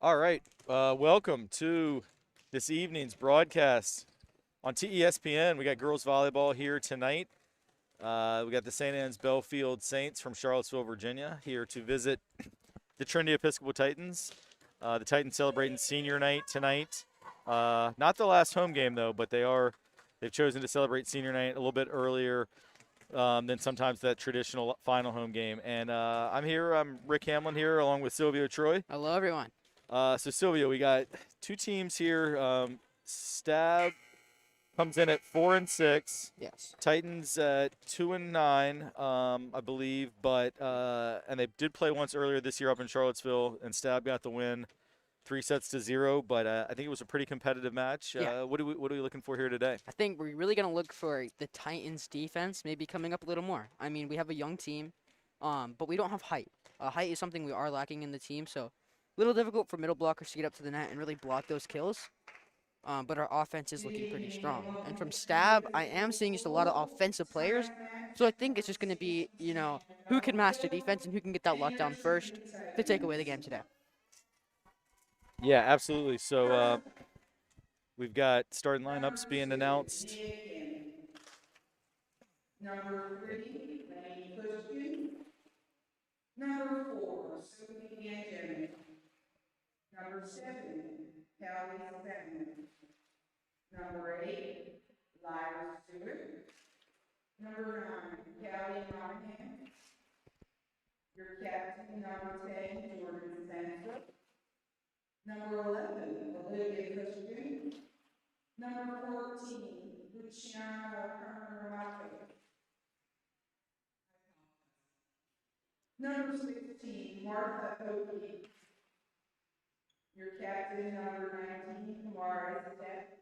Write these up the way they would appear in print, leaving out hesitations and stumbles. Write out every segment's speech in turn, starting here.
All right. Welcome to this evening's broadcast on TESPN. We got girls volleyball here tonight. We got the St. Anne's Belfield Saints from Charlottesville, Virginia, here to visit the Trinity Episcopal Titans. The Titans celebrating senior night tonight. Not the last home game though, but they've chosen to celebrate senior night a little bit earlier than sometimes that traditional final home game. And I'm Rick Hamlin here along with Silvio Troy. Hello, everyone. So Silvio, we got two teams here. Stab comes in at 4-6. Yes. Titans at 2-9, I believe. But and they did play once earlier this year up in Charlottesville, and Stab got the win, 3-0. But I think it was a pretty competitive match. Yeah. What are we looking for here today? I think we're really going to look for the Titans' defense maybe coming up a little more. I mean, we have a young team, but we don't have height. Height is something we are lacking in the team, so a little difficult for middle blockers to get up to the net and really block those kills. But our offense is looking pretty strong. And from Stab, I am seeing just a lot of offensive players. So I think it's just going to be, who can master defense and who can get that lockdown first to take away the game today. Yeah, absolutely. So we've got starting lineups being announced. Number 3, Lane Cushman. Number 4, Sophie Benjamin. Number 7, Kelly Settman. Number 8, Lyra Stewart. Number 9, Kelly Monahan. Your captain, number 10, Jordan Sanford. Number 11, Olivia Cushman. Number 14, Luciana Carnerato. Number 16, Martha Oakley. Your captain, number 19, Mara Step.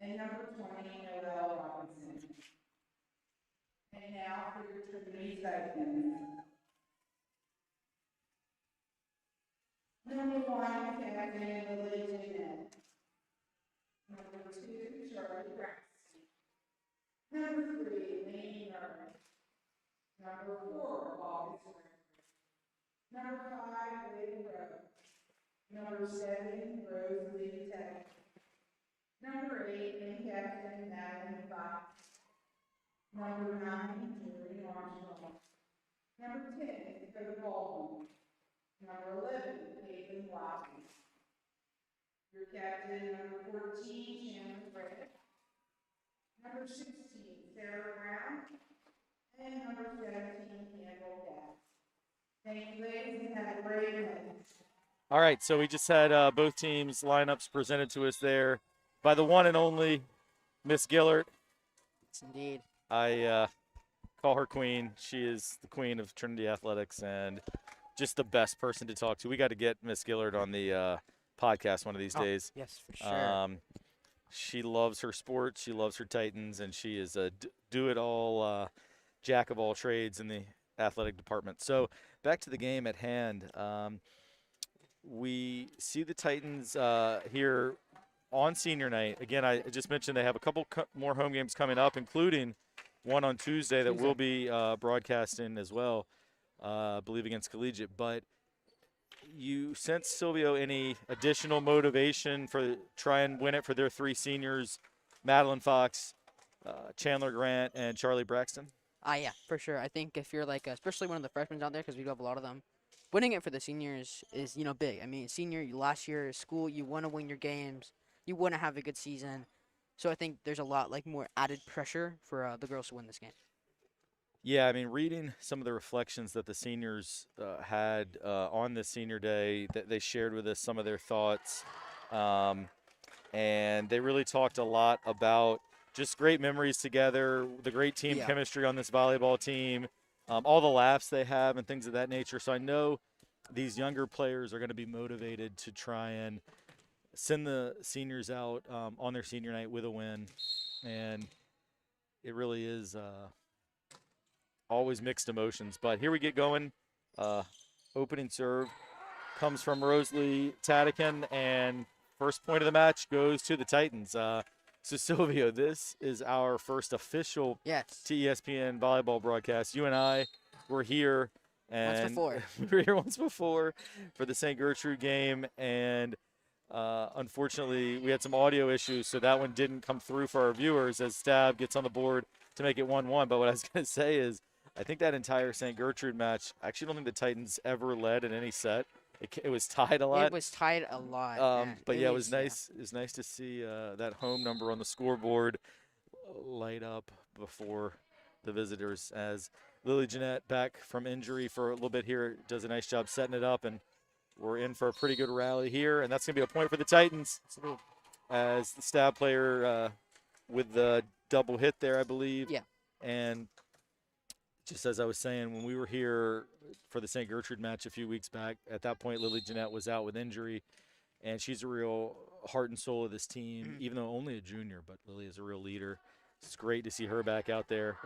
And number 20, Noelle Robinson. And now for your Trinity Titans. Number 1, Captain Lily Jeanette. Number 2, Charlie Braxton. Number 3, Lainey Murray. Number 4, August Ricker. Number 5, Lady Rose. Number 7, Rosalie Tech. Number 8, main captain, Madeline Fox. Number 9, Julie Armstrong. Number 10, Dakota Baldwin. Number 11, Caitlin Watson. Your captain, number 14, Shannon Fred. Number 16, Sarah Brown. And number 17, Campbell Gass. Thank you, ladies, and have a great night. All right, so we just had both teams' lineups presented to us there by the one and only Miss Gillard. Yes, indeed. I call her queen. She is the queen of Trinity Athletics and just the best person to talk to. We got to get Miss Gillard on the podcast one of these days. Yes, for sure. She loves her sport. She loves her Titans, and she is a do-it-all jack of all trades in the athletic department. So back to the game at hand. We see the Titans here on senior night. Again, I just mentioned they have a couple more home games coming up, including one on Tuesday that will be broadcasting as well, I believe against Collegiate. But you sense, Silvio, any additional motivation for try and win it for their three seniors, Madeline Fox, Chandler Grant, and Charlie Braxton? Yeah, for sure. I think if you're especially one of the freshmen out there, because we do have a lot of them, winning it for the seniors is, big. I mean, last year is school, you want to win your games, you want to have a good season. So I think there's a lot more added pressure for the girls to win this game. Yeah, I mean, reading some of the reflections that the seniors had on this senior day, that they shared with us some of their thoughts, and they really talked a lot about just great memories together, the great team chemistry on this volleyball team, all the laughs they have and things of that nature. So I know these younger players are going to be motivated to try and send the seniors out on their senior night with a win, and it really is always mixed emotions. But here we get going. Opening serve comes from Rosalie Tadikin, and first point of the match goes to the Titans. So, Silvio, this is our first official TESPN volleyball broadcast. You and I were here And before. we were here once before for the St. Gertrude game, and unfortunately we had some audio issues, so that one didn't come through for our viewers as Stab gets on the board to make it 1-1. But what I was going to say is I think that entire St. Gertrude match, I actually don't think the Titans ever led in any set. It was tied a lot. It was tied a lot. But yeah, it was nice. It was nice to see that home number on the scoreboard light up before the visitors, as Lily Jeanette, back from injury for a little bit here, does a nice job setting it up, and we're in for a pretty good rally here, and that's going to be a point for the Titans as the Stab player with the double hit there, I believe. Yeah. And just as I was saying, when we were here for the St. Gertrude match a few weeks back, at that point Lily Jeanette was out with injury, and she's a real heart and soul of this team, even though only a junior, but Lily is a real leader. It's great to see her back out there.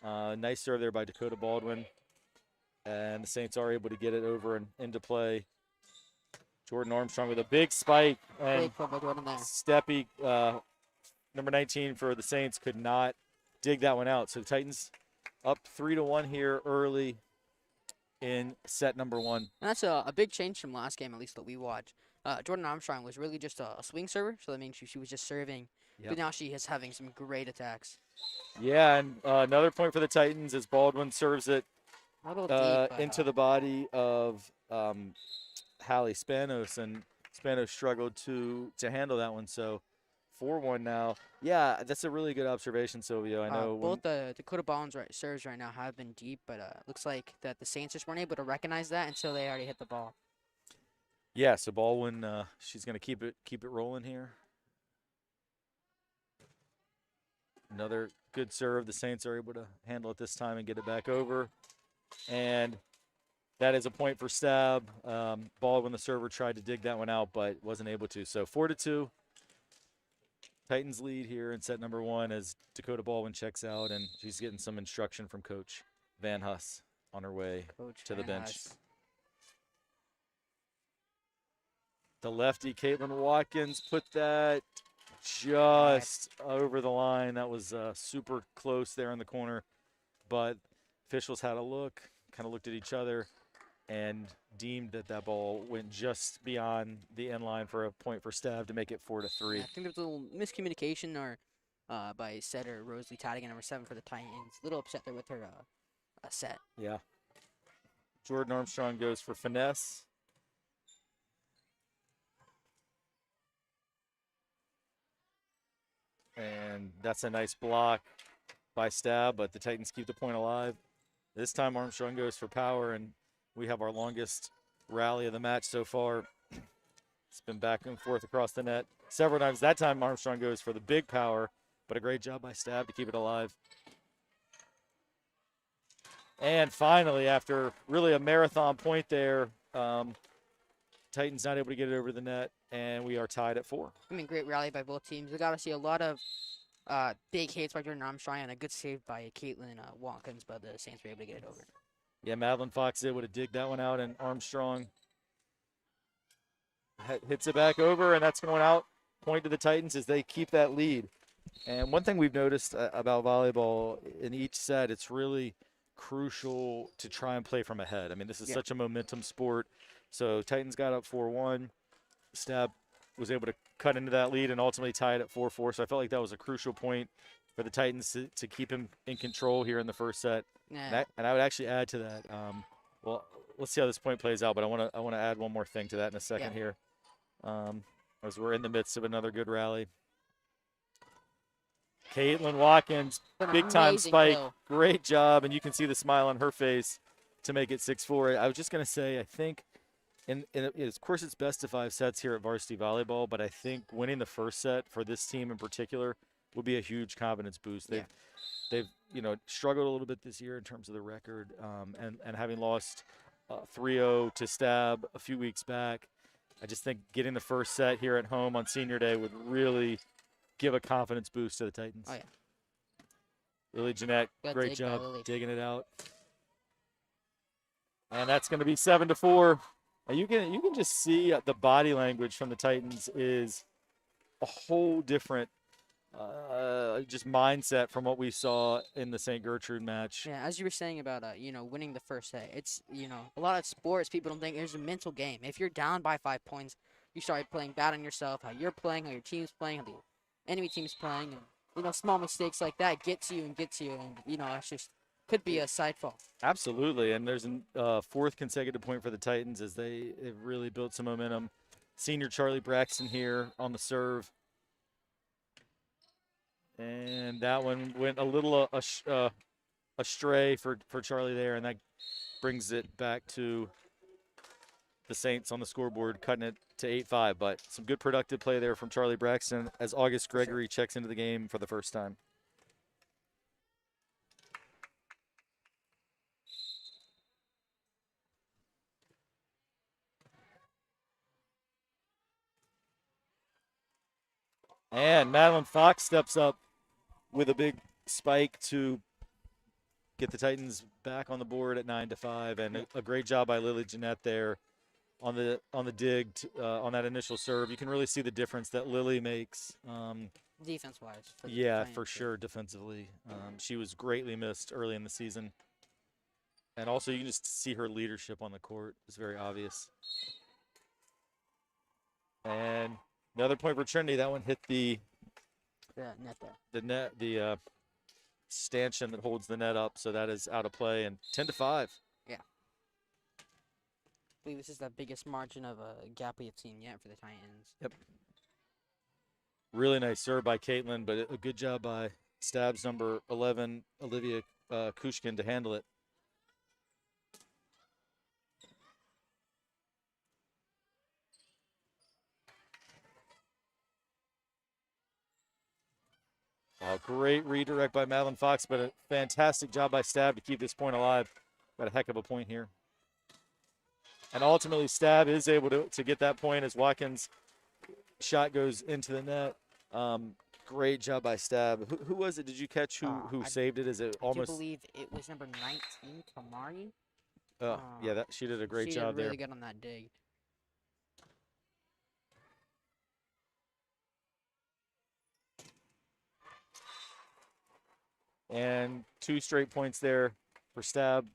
Nice serve there by Dakota Baldwin, and the Saints are able to get it over and into play. Jordan Armstrong with a big spike, and Steppy, number 19 for the Saints, could not dig that one out. So the Titans up 3-1 here early in set number 1. And that's a big change from last game, at least that we watched. Jordan Armstrong was really just a swing server, so that means she was just serving. Yep. But now she is having some great attacks. Yeah, and another point for the Titans as Baldwin serves it into the body of Hallie Spanos, and Spanos struggled to handle that one. So 4-1 now. Yeah, that's a really good observation, Silvio. I know both the Dakota Baldwin's serves right now have been deep, but looks like that the Saints just weren't able to recognize that until they already hit the ball. Yeah, so Baldwin, she's going to keep it rolling here. Another good serve. The Saints are able to handle it this time and get it back over. And that is a point for Stab. Baldwin, the server, tried to dig that one out, but wasn't able to. So 4-2. Titans lead here in set number 1 as Dakota Baldwin checks out, and she's getting some instruction from Coach Van Huss on her way to the bench. The lefty, Caitlin Watkins, put that just over the line. That was super close there in the corner, but officials had a look, kind of looked at each other, and deemed that ball went just beyond the end line for a point for Stab to make it 4-3. I think there was a little miscommunication by setter Rosalie Tadigan, number 7 for the Titans. A little upset there with her set. Yeah. Jordan Armstrong goes for finesse. And that's a nice block by Stab, but the Titans keep the point alive. This time Armstrong goes for power, and we have our longest rally of the match so far. It's been back and forth across the net several times. That time Armstrong goes for the big power, but a great job by Stab to keep it alive. And finally, after really a marathon point there, Titans not able to get it over the net, and we are tied at 4. I mean, great rally by both teams. We got to see a lot of big hits by Jordan Armstrong and a good save by Caitlin Watkins, but the Saints were able to get it over. Yeah, Madeline Fox is able to dig that one out, and Armstrong hits it back over, and that's going out. Point to the Titans as they keep that lead. And one thing we've noticed about volleyball in each set, it's really crucial to try and play from ahead. I mean, this is such a momentum sport. So Titans got up 4-1. Stab was able to cut into that lead and ultimately tie it at 4-4. So I felt like that was a crucial point for the Titans to keep him in control here in the first set. Yeah. And I would actually add to that. Well, let's see how this point plays out, but I want to add one more thing to that in a second here. As we're in the midst of another good rally. Caitlin Watkins, big time spike, great job, and you can see the smile on her face to make it 6-4. I was just going to say, I think, of course, it's best of 5 sets here at varsity volleyball, but I think winning the first set for this team in particular would be a huge confidence boost. They've struggled a little bit this year in terms of the record, and having lost 3-0 to Stab a few weeks back, I just think getting the first set here at home on Senior Day would really give a confidence boost to the Titans. Oh, yeah. Lily Jeanette, great job digging it out. And that's going to be 7-4. And you can just see the body language from the Titans is a whole different just mindset from what we saw in the St. Gertrude match. Yeah, as you were saying about winning the first set, it's a lot of sports people don't think it's a mental game. If you're down by 5 points, you start playing bad on yourself, how you're playing, how your team's playing, how the enemy team's playing, and small mistakes like that get to you, and it's just could be a side fall. Absolutely, and there's a fourth consecutive point for the Titans as they've really built some momentum. Senior Charlie Braxton here on the serve. And that one went a little astray for Charlie there, and that brings it back to the Saints on the scoreboard, cutting it to 8-5. But some good productive play there from Charlie Braxton as August Gregory checks into the game for the first time. And Madeline Fox steps up with a big spike to get the Titans back on the board at 9-5, and a great job by Lily Jeanette there on the dig on that initial serve. You can really see the difference that Lily makes. Defense-wise. Yeah, for sure, defensively. She was greatly missed early in the season. And also, you can just see her leadership on the court. It's very obvious. And another point for Trinity. That one hit the net there. The stanchion that holds the net up, so that is out of play. And 10-5. Yeah. I believe this is the biggest margin of a gap we have seen yet for the Titans. Yep. Really nice serve by Caitlin, but a good job by Stabs number 11, Olivia Kushkin, to handle it. Great redirect by Madeline Fox, but a fantastic job by Stab to keep this point alive. Got a heck of a point here. And ultimately, Stab is able to get that point as Watkins' shot goes into the net. Great job by Stab. Who was it? Did you catch who saved it? Is it almost? I do believe it was number 19, Kamari. Yeah, she did a great job there. She did really good on that dig. And 2 straight points there for Stab.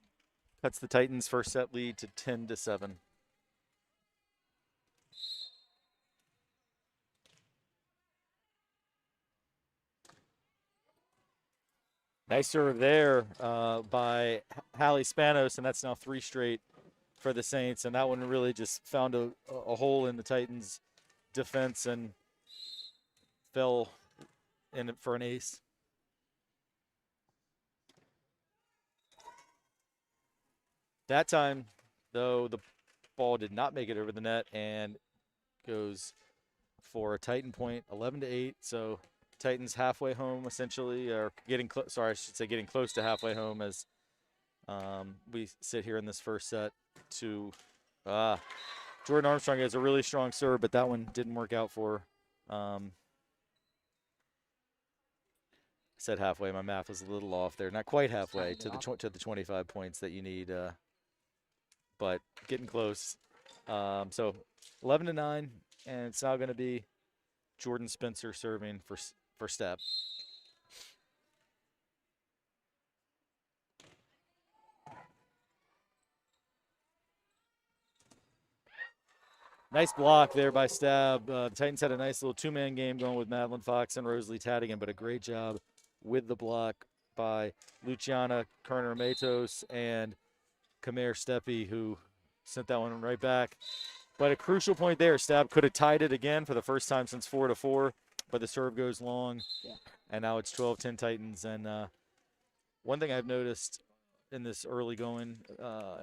Cuts the Titans' first set lead to 10-7. Nice serve there by Hallie Spanos, and that's now 3 straight for the Saints. And that one really just found a hole in the Titans' defense and fell in for an ace. That time, though, the ball did not make it over the net and goes for a Titan point, 11-8. So Titans halfway home, essentially, or getting close. Sorry, I should say getting close to halfway home as we sit here in this first set. To Jordan Armstrong has a really strong serve, but that one didn't work out for her. Said halfway. My math was a little off there. Not quite halfway to the 25 points that you need, but getting close. So 11-9, and it's now going to be Jordan Spencer serving for Stab. Nice block there by Stab. The Titans had a nice little 2-man game going with Madeline Fox and Rosalie Tadigan, but a great job with the block by Luciana Kerner-Matos and Kamer Steppe, who sent that one right back. But a crucial point there. Stab could have tied it again for the first time since 4-4, but the serve goes long. Yeah. And now it's 12-10 Titans. And one thing I've noticed in this early going,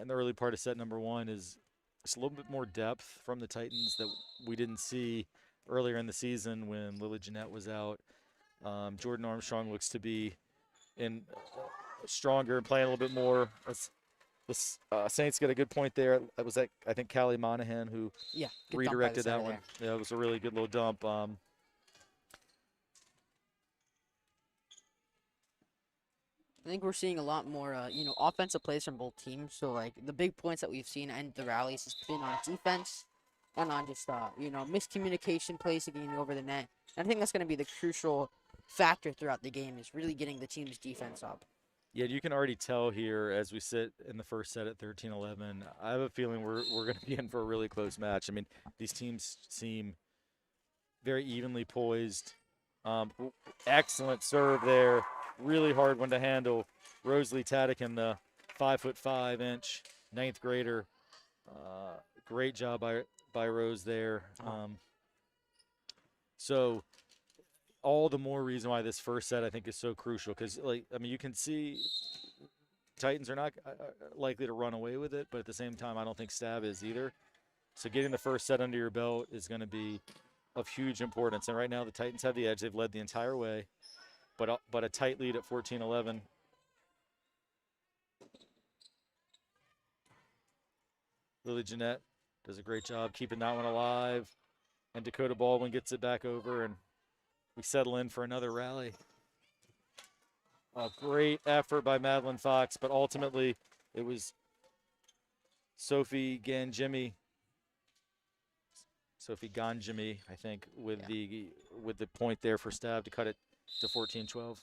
in the early part of set number 1, is just a little bit more depth from the Titans that we didn't see earlier in the season when Lily Jeanette was out. Jordan Armstrong looks to be in stronger and playing a little bit more. The Saints get a good point there. That was, I think, Callie Monahan who redirected that one. Yeah, it was a really good little dump. I think we're seeing a lot more, offensive plays from both teams. So, like, the big points that we've seen and the rallies has been on defense and on just, miscommunication plays to getting over the net. And I think that's going to be the crucial factor throughout the game is really getting the team's defense up. Yeah, you can already tell here as we sit in the first set at 13-11. I have a feeling we're going to be in for a really close match. I mean, these teams seem very evenly poised. Excellent serve there. Really hard one to handle. Rosalie Tadikin, the 5'5" ninth grader. Great job by Rose there. So all the more reason why this first set I think is so crucial because, you can see Titans are not likely to run away with it, but at the same time, I don't think Stab is either. So getting the first set under your belt is going to be of huge importance. And right now, the Titans have the edge. They've led the entire way, but a tight lead at 14-11. Lily Jeanette does a great job keeping that one alive. And Dakota Baldwin gets it back over, and we settle in for another rally. A great effort by Madeline Fox, but ultimately it was Sophie Ganjimi, I think, with the point there for Stab to cut it to 14-12.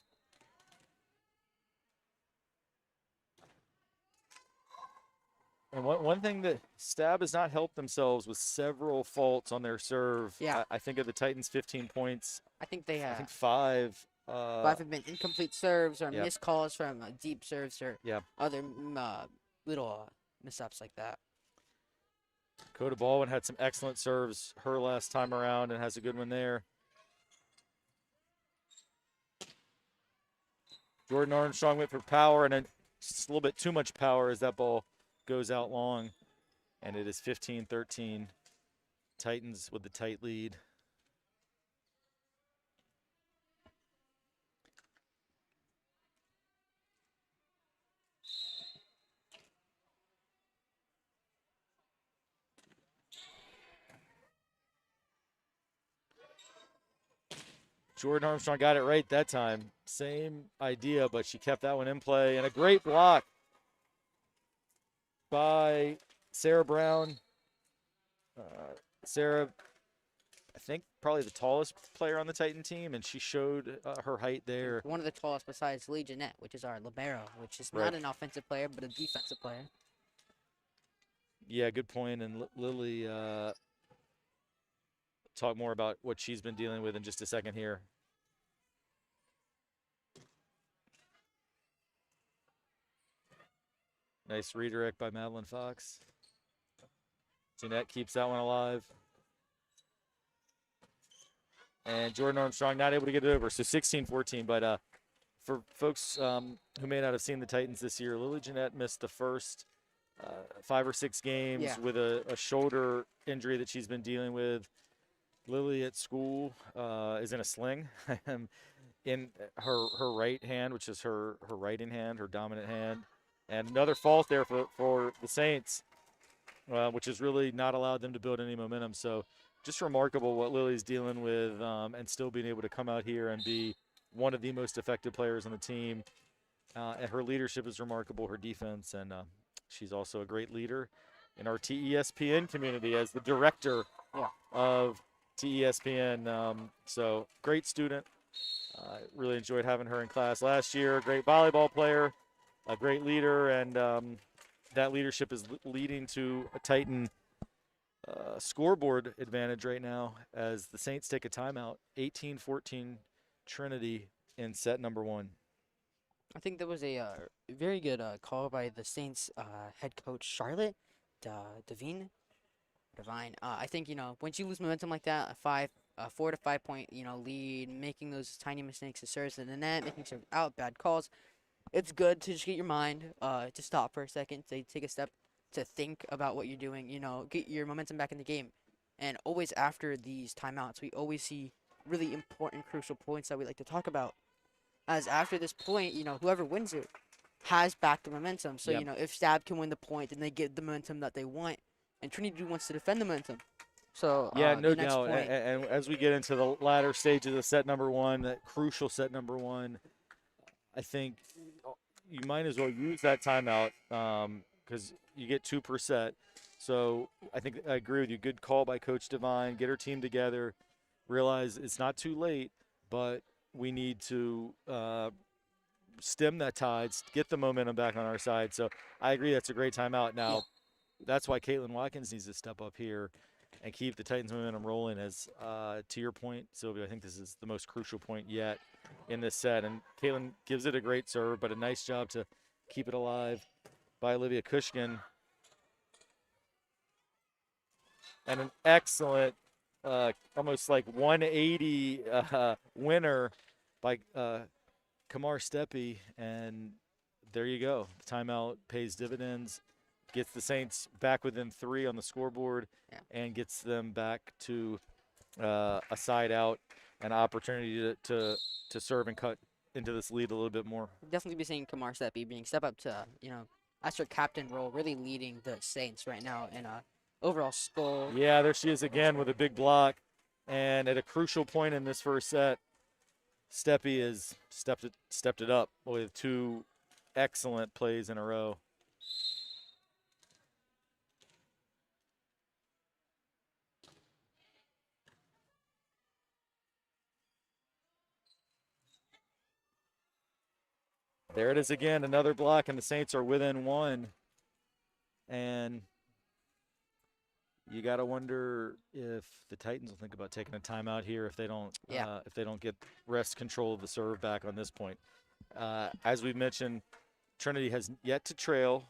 And one thing that Stab has not helped themselves with several faults on their serve. Yeah. I think of the Titans' 15 points. I think they have. I think 5. 5 have been incomplete serves or Yep. missed calls from deep serves or Yep. other little mishaps like that. Dakota Baldwin had some excellent serves her last time around and has a good one there. Jordan Armstrong went for power and then just a little bit too much power as that ball goes out long. And it is 15-13. Titans with the tight lead. Jordan Armstrong got it right that time. Same idea, but she kept that one in play. And a great block by Sarah Brown. Sarah, I think, probably the tallest player on the Titan team, and she showed her height there. One of the tallest besides Lee Jeanette, which is our libero, which is Right. not an offensive player, but a defensive player. Yeah, good point. And Lily talk more about what she's been dealing with in just a second here. Nice redirect by Madeline Fox. Jeanette keeps that one alive. And Jordan Armstrong not able to get it over. So 16-14. But for folks who may not have seen the Titans this year, Lily Jeanette missed the first 5 or 6 games with a shoulder injury that she's been dealing with. Lily at school is in a sling in her right hand, which is her writing hand, her dominant hand. And another fault there for the Saints, which has really not allowed them to build any momentum. So just remarkable what Lily's dealing with and still being able to come out here and be one of the most effective players on the team. And her leadership is remarkable, her defense, and she's also a great leader in our TESPN community as the director of TESPN. So great student. Really enjoyed having her in class last year. Great volleyball player, a great leader, and that leadership is leading to a Titan scoreboard advantage right now as the Saints take a timeout. 18-14 Trinity in set number 1. I think there was a very good call by the Saints head coach Charlotte Devine. I think once you lose momentum like that, a 4 to 5 point lead, making those tiny mistakes of serves in the net, making serve out, bad calls. It's good to just get your mind to stop for a second, to take a step to think about what you're doing. Get your momentum back in the game. And always after these timeouts, we always see really important, crucial points that we like to talk about. As after this point, whoever wins it has back the momentum. So, if Stab can win the point, then they get the momentum that they want. And Trinity wants to defend the momentum. So, yeah, no the next doubt. point, And as we get into the latter stages of set number 1, that crucial set number 1, I think you might as well use that timeout because you get 2 per set. So I think I agree with you. Good call by Coach Devine. Get her team together. Realize it's not too late, but we need to stem that tide, get the momentum back on our side. So I agree that's a great timeout. Now, Yeah. that's why Caitlin Watkins needs to step up here and keep the Titans momentum rolling. As to your point, Sylvia, I think this is the most crucial point yet in this set. And Caitlin gives it a great serve, but a nice job to keep it alive by Olivia Kushkin. And an excellent, almost like 180 winner by Kamar Steppe. And there you go. Timeout pays dividends, gets the Saints back within 3 on the scoreboard, Yeah. and gets them back to a side out, an opportunity to serve and cut into this lead a little bit more. Definitely be seeing Kamar Steppe being step up to, that's her captain role, really leading the Saints right now in overall score. Yeah, there she is again with a big block. And at a crucial point in this first set, Steppe has stepped it up with 2 excellent plays in a row. There it is again, another block, and the Saints are within 1. And you got to wonder if the Titans will think about taking a timeout here if they don't get rest control of the serve back on this point. As we've mentioned, Trinity has yet to trail.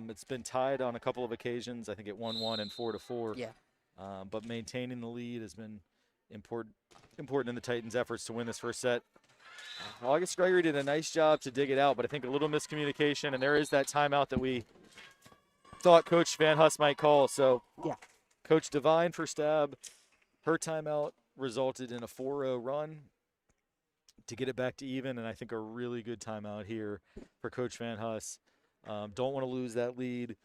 It's been tied on a couple of occasions. I think at 1-1 and 4-4. Yeah. But maintaining the lead has been important in the Titans' efforts to win this first set. August Gregory did a nice job to dig it out, but I think a little miscommunication, and there is that timeout that we thought Coach Van Huss might call. So Yeah. Coach Devine for Stab, her timeout resulted in a 4-0 run to get it back to even, and I think a really good timeout here for Coach Van Huss. Don't want to lose that lead.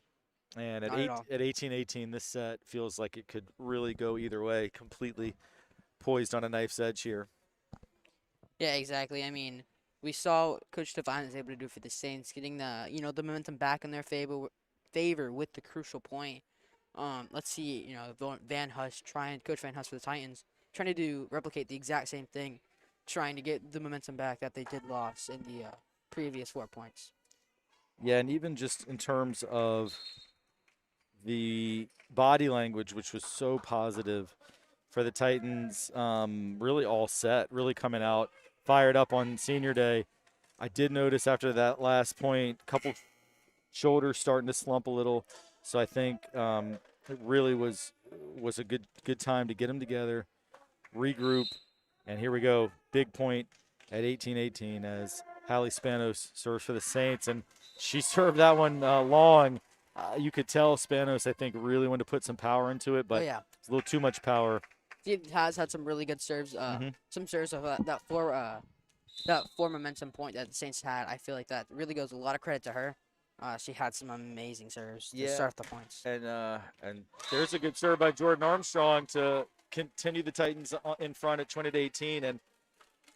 And at 18-18, this set feels like it could really go either way, completely poised on a knife's edge here. Yeah, exactly. I mean, we saw Coach Devine was able to do for the Saints, getting the the momentum back in their favor with the crucial point. Let's see, Coach Van Huss for the Titans, trying to replicate the exact same thing, trying to get the momentum back that they did lost in the previous 4 points. Yeah, and even just in terms of the body language, which was so positive for the Titans, really all set, really coming out, fired up on senior day. I did notice after that last point, a couple shoulders starting to slump a little. So I think it really was a good time to get them together, regroup, and here we go. Big point at 18-18 as Hallie Spanos serves for the Saints, and she served that one long. You could tell Spanos, I think, really wanted to put some power into it, but it's a little too much power. She has had some really good serves. Some serves of that four momentum point that the Saints had. I feel like that really goes a lot of credit to her. She had some amazing serves to start the points. And there's a good serve by Jordan Armstrong to continue the Titans in front at 20-18. And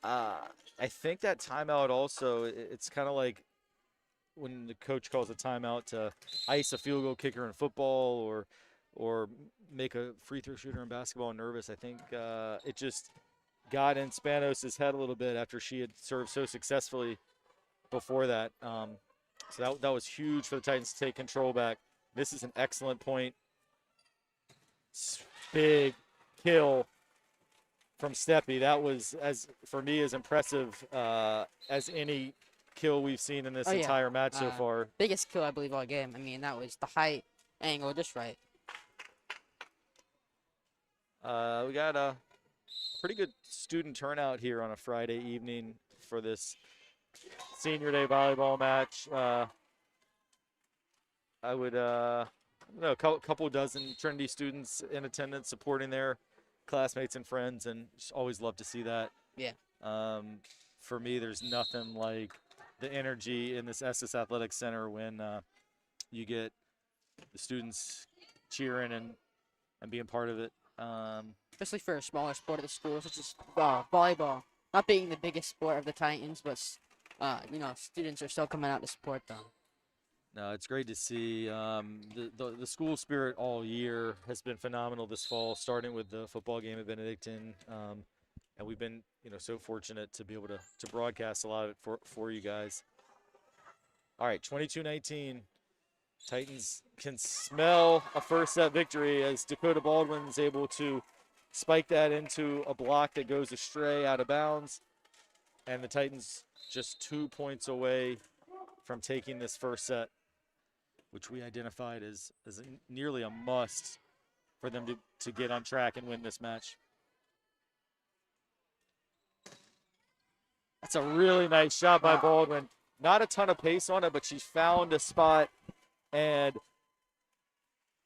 I think that timeout also, it's kind of like when the coach calls a timeout to ice a field goal kicker in football or make a free throw shooter in basketball nervous. I think it just got in Spanos' head a little bit after she had served so successfully before that. So that was huge for the Titans to take control back. This is an excellent point. Big kill from Steppe. That was, for me, as impressive as any kill we've seen in this entire match so far. Biggest kill, I believe, all game. I mean, that was the height, angle, just right. We got a pretty good student turnout here on a Friday evening for this senior day volleyball match. I would, a couple dozen Trinity students in attendance supporting their classmates and friends, and just always love to see that. Yeah. For me, there's nothing like the energy in this Estes Athletic Center when you get the students cheering and being part of it. Especially for a smaller sport of the school, such as volleyball. Not being the biggest sport of the Titans, but students are still coming out to support them. No, it's great to see. The school spirit all year has been phenomenal this fall, starting with the football game at Benedictine. and we've been, so fortunate to be able to broadcast a lot of it for you guys. All right, 22-19. Titans can smell a first set victory as Dakota Baldwin's able to spike that into a block that goes astray out of bounds. And the Titans just 2 points away from taking this first set, which we identified as nearly a must for them to get on track and win this match. That's a really nice shot by Baldwin. Not a ton of pace on it, but she found a spot. And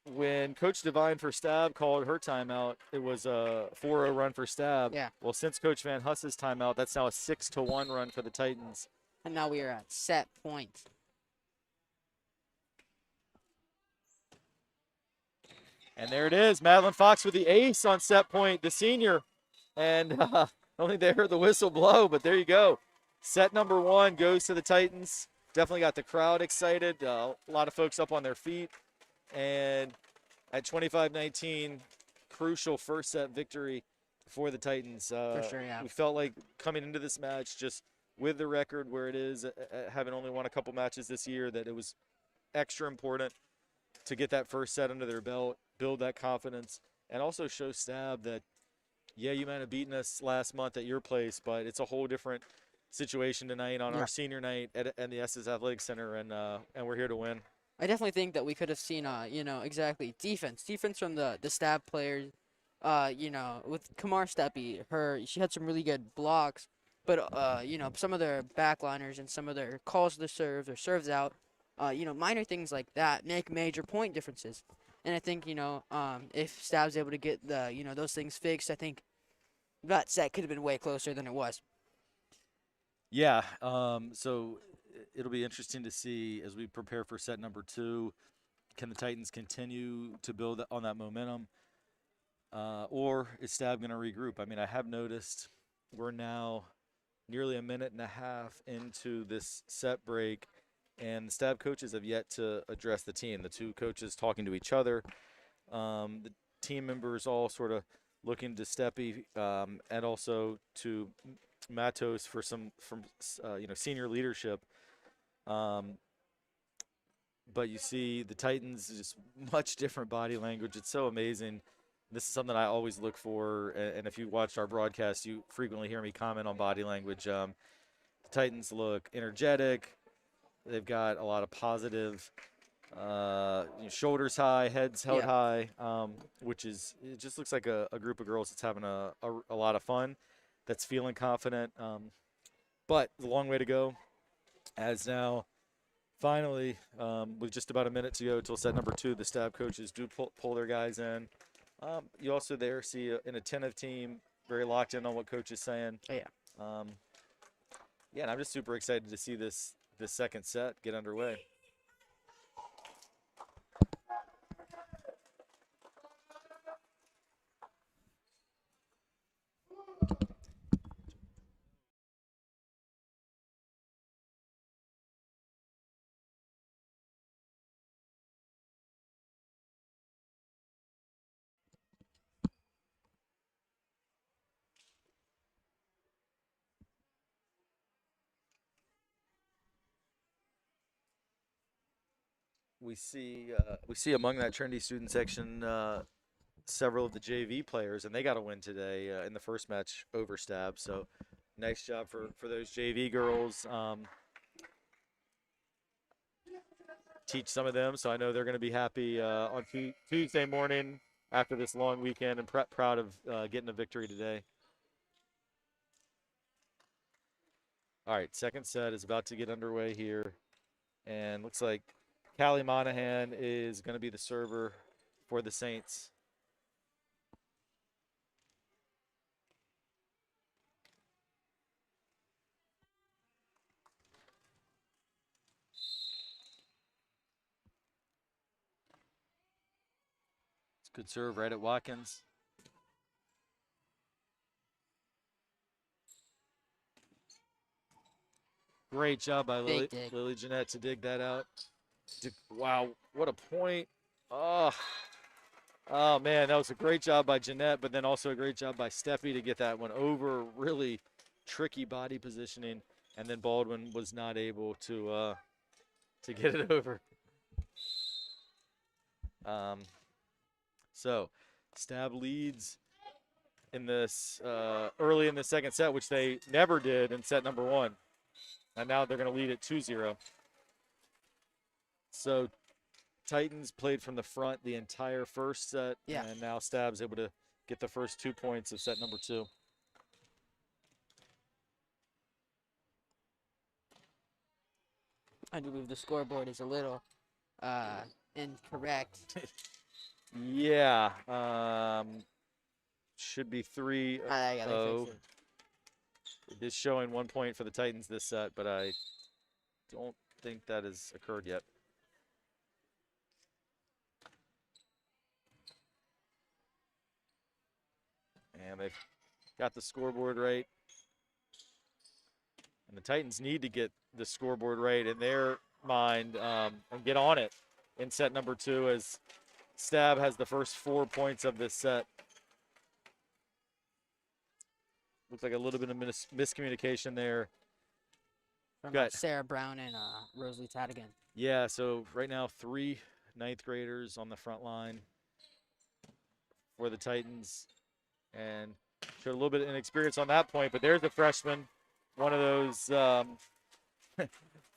when Coach Devine for Stab called her timeout, it was a 4-0 run for Stab. Yeah. Well, since Coach Van Huss's timeout, that's now a 6-1 run for the Titans. And now we are at set point. And there it is, Madeline Fox with the ace on set point, the senior. And I don't think they heard the whistle blow, but there you go. Set number 1 goes to the Titans. Definitely got the crowd excited. A lot of folks up on their feet. And at 25-19, crucial first set victory for the Titans. For sure, yeah. We felt like coming into this match, just with the record where it is, having only won a couple matches this year, that it was extra important to get that first set under their belt, build that confidence, and also show Stab that, yeah, you might have beaten us last month at your place, but it's a whole different situation tonight on our senior night at the Estes Athletic Center, and we're here to win. I definitely think that we could have seen, exactly defense from the Stab players. With Kamar Steppe, she had some really good blocks, but some of their backliners and some of their calls to the serve or serves out, minor things like that make major point differences. And I think if Stab's able to get those things fixed, I think that set could have been way closer than it was. Yeah, so it'll be interesting to see as we prepare for set number 2. Can the Titans continue to build on that momentum, or is Stab going to regroup? I mean, I have noticed we're now nearly a minute and a half into this set break, and the Stab coaches have yet to address the team. The two coaches talking to each other, the team members all sort of looking to Steppe and also to Matos for some senior leadership. But you see the Titans, just much different body language. It's so amazing. This is something I always look for, and if you watched our broadcast, you frequently hear me comment on body language. The Titans look energetic. They've got a lot of positive, shoulders high, heads held high, which is, it just looks like a group of girls that's having a lot of fun, that's feeling confident. But the long way to go, as now finally, with just about a minute to go till set number 2, the Stab coaches do pull their guys in. You also there see an attentive team, very locked in on what coach is saying. Oh, yeah. And I'm just super excited to see this second set get underway. We see among that Trinity student section several of the JV players, and they got a win today in the first match over Stab. So nice job for those JV girls. Teach some of them, so I know they're going to be happy on Tuesday morning after this long weekend, and proud of getting a victory today. All right, second set is about to get underway here, and looks like Callie Monahan is going to be the server for the Saints. It's a good serve right at Watkins. Great job by Lily Jeanette to dig that out. Wow, what a point. Oh, Oh, man, that was a great job by Jeanette, but then also a great job by Steffi to get that one over. Really tricky body positioning, and then Baldwin was not able to get it over. So, Stab leads in this early in the second set, which they never did in set number 1. And now they're going to lead at 2-0. So Titans played from the front the entire first set, Yeah. and now Stab's able to get the first 2 points of set number 2. I believe the scoreboard is a little incorrect. Yeah, should be 3-0. Yeah, they fixed it. It is showing 1 point for the Titans this set, but I don't think that has occurred yet. And they've got the scoreboard right. And the Titans need to get the scoreboard right in their mind and get on it in set number 2 as Stab has the first 4 points of this set. Looks like a little bit of miscommunication there. From Good. Sarah Brown and Rosalie Tadigan. Yeah, so right now 3 ninth graders on the front line for the Titans. And showed a little bit of inexperience on that point, but there's a freshman, one of those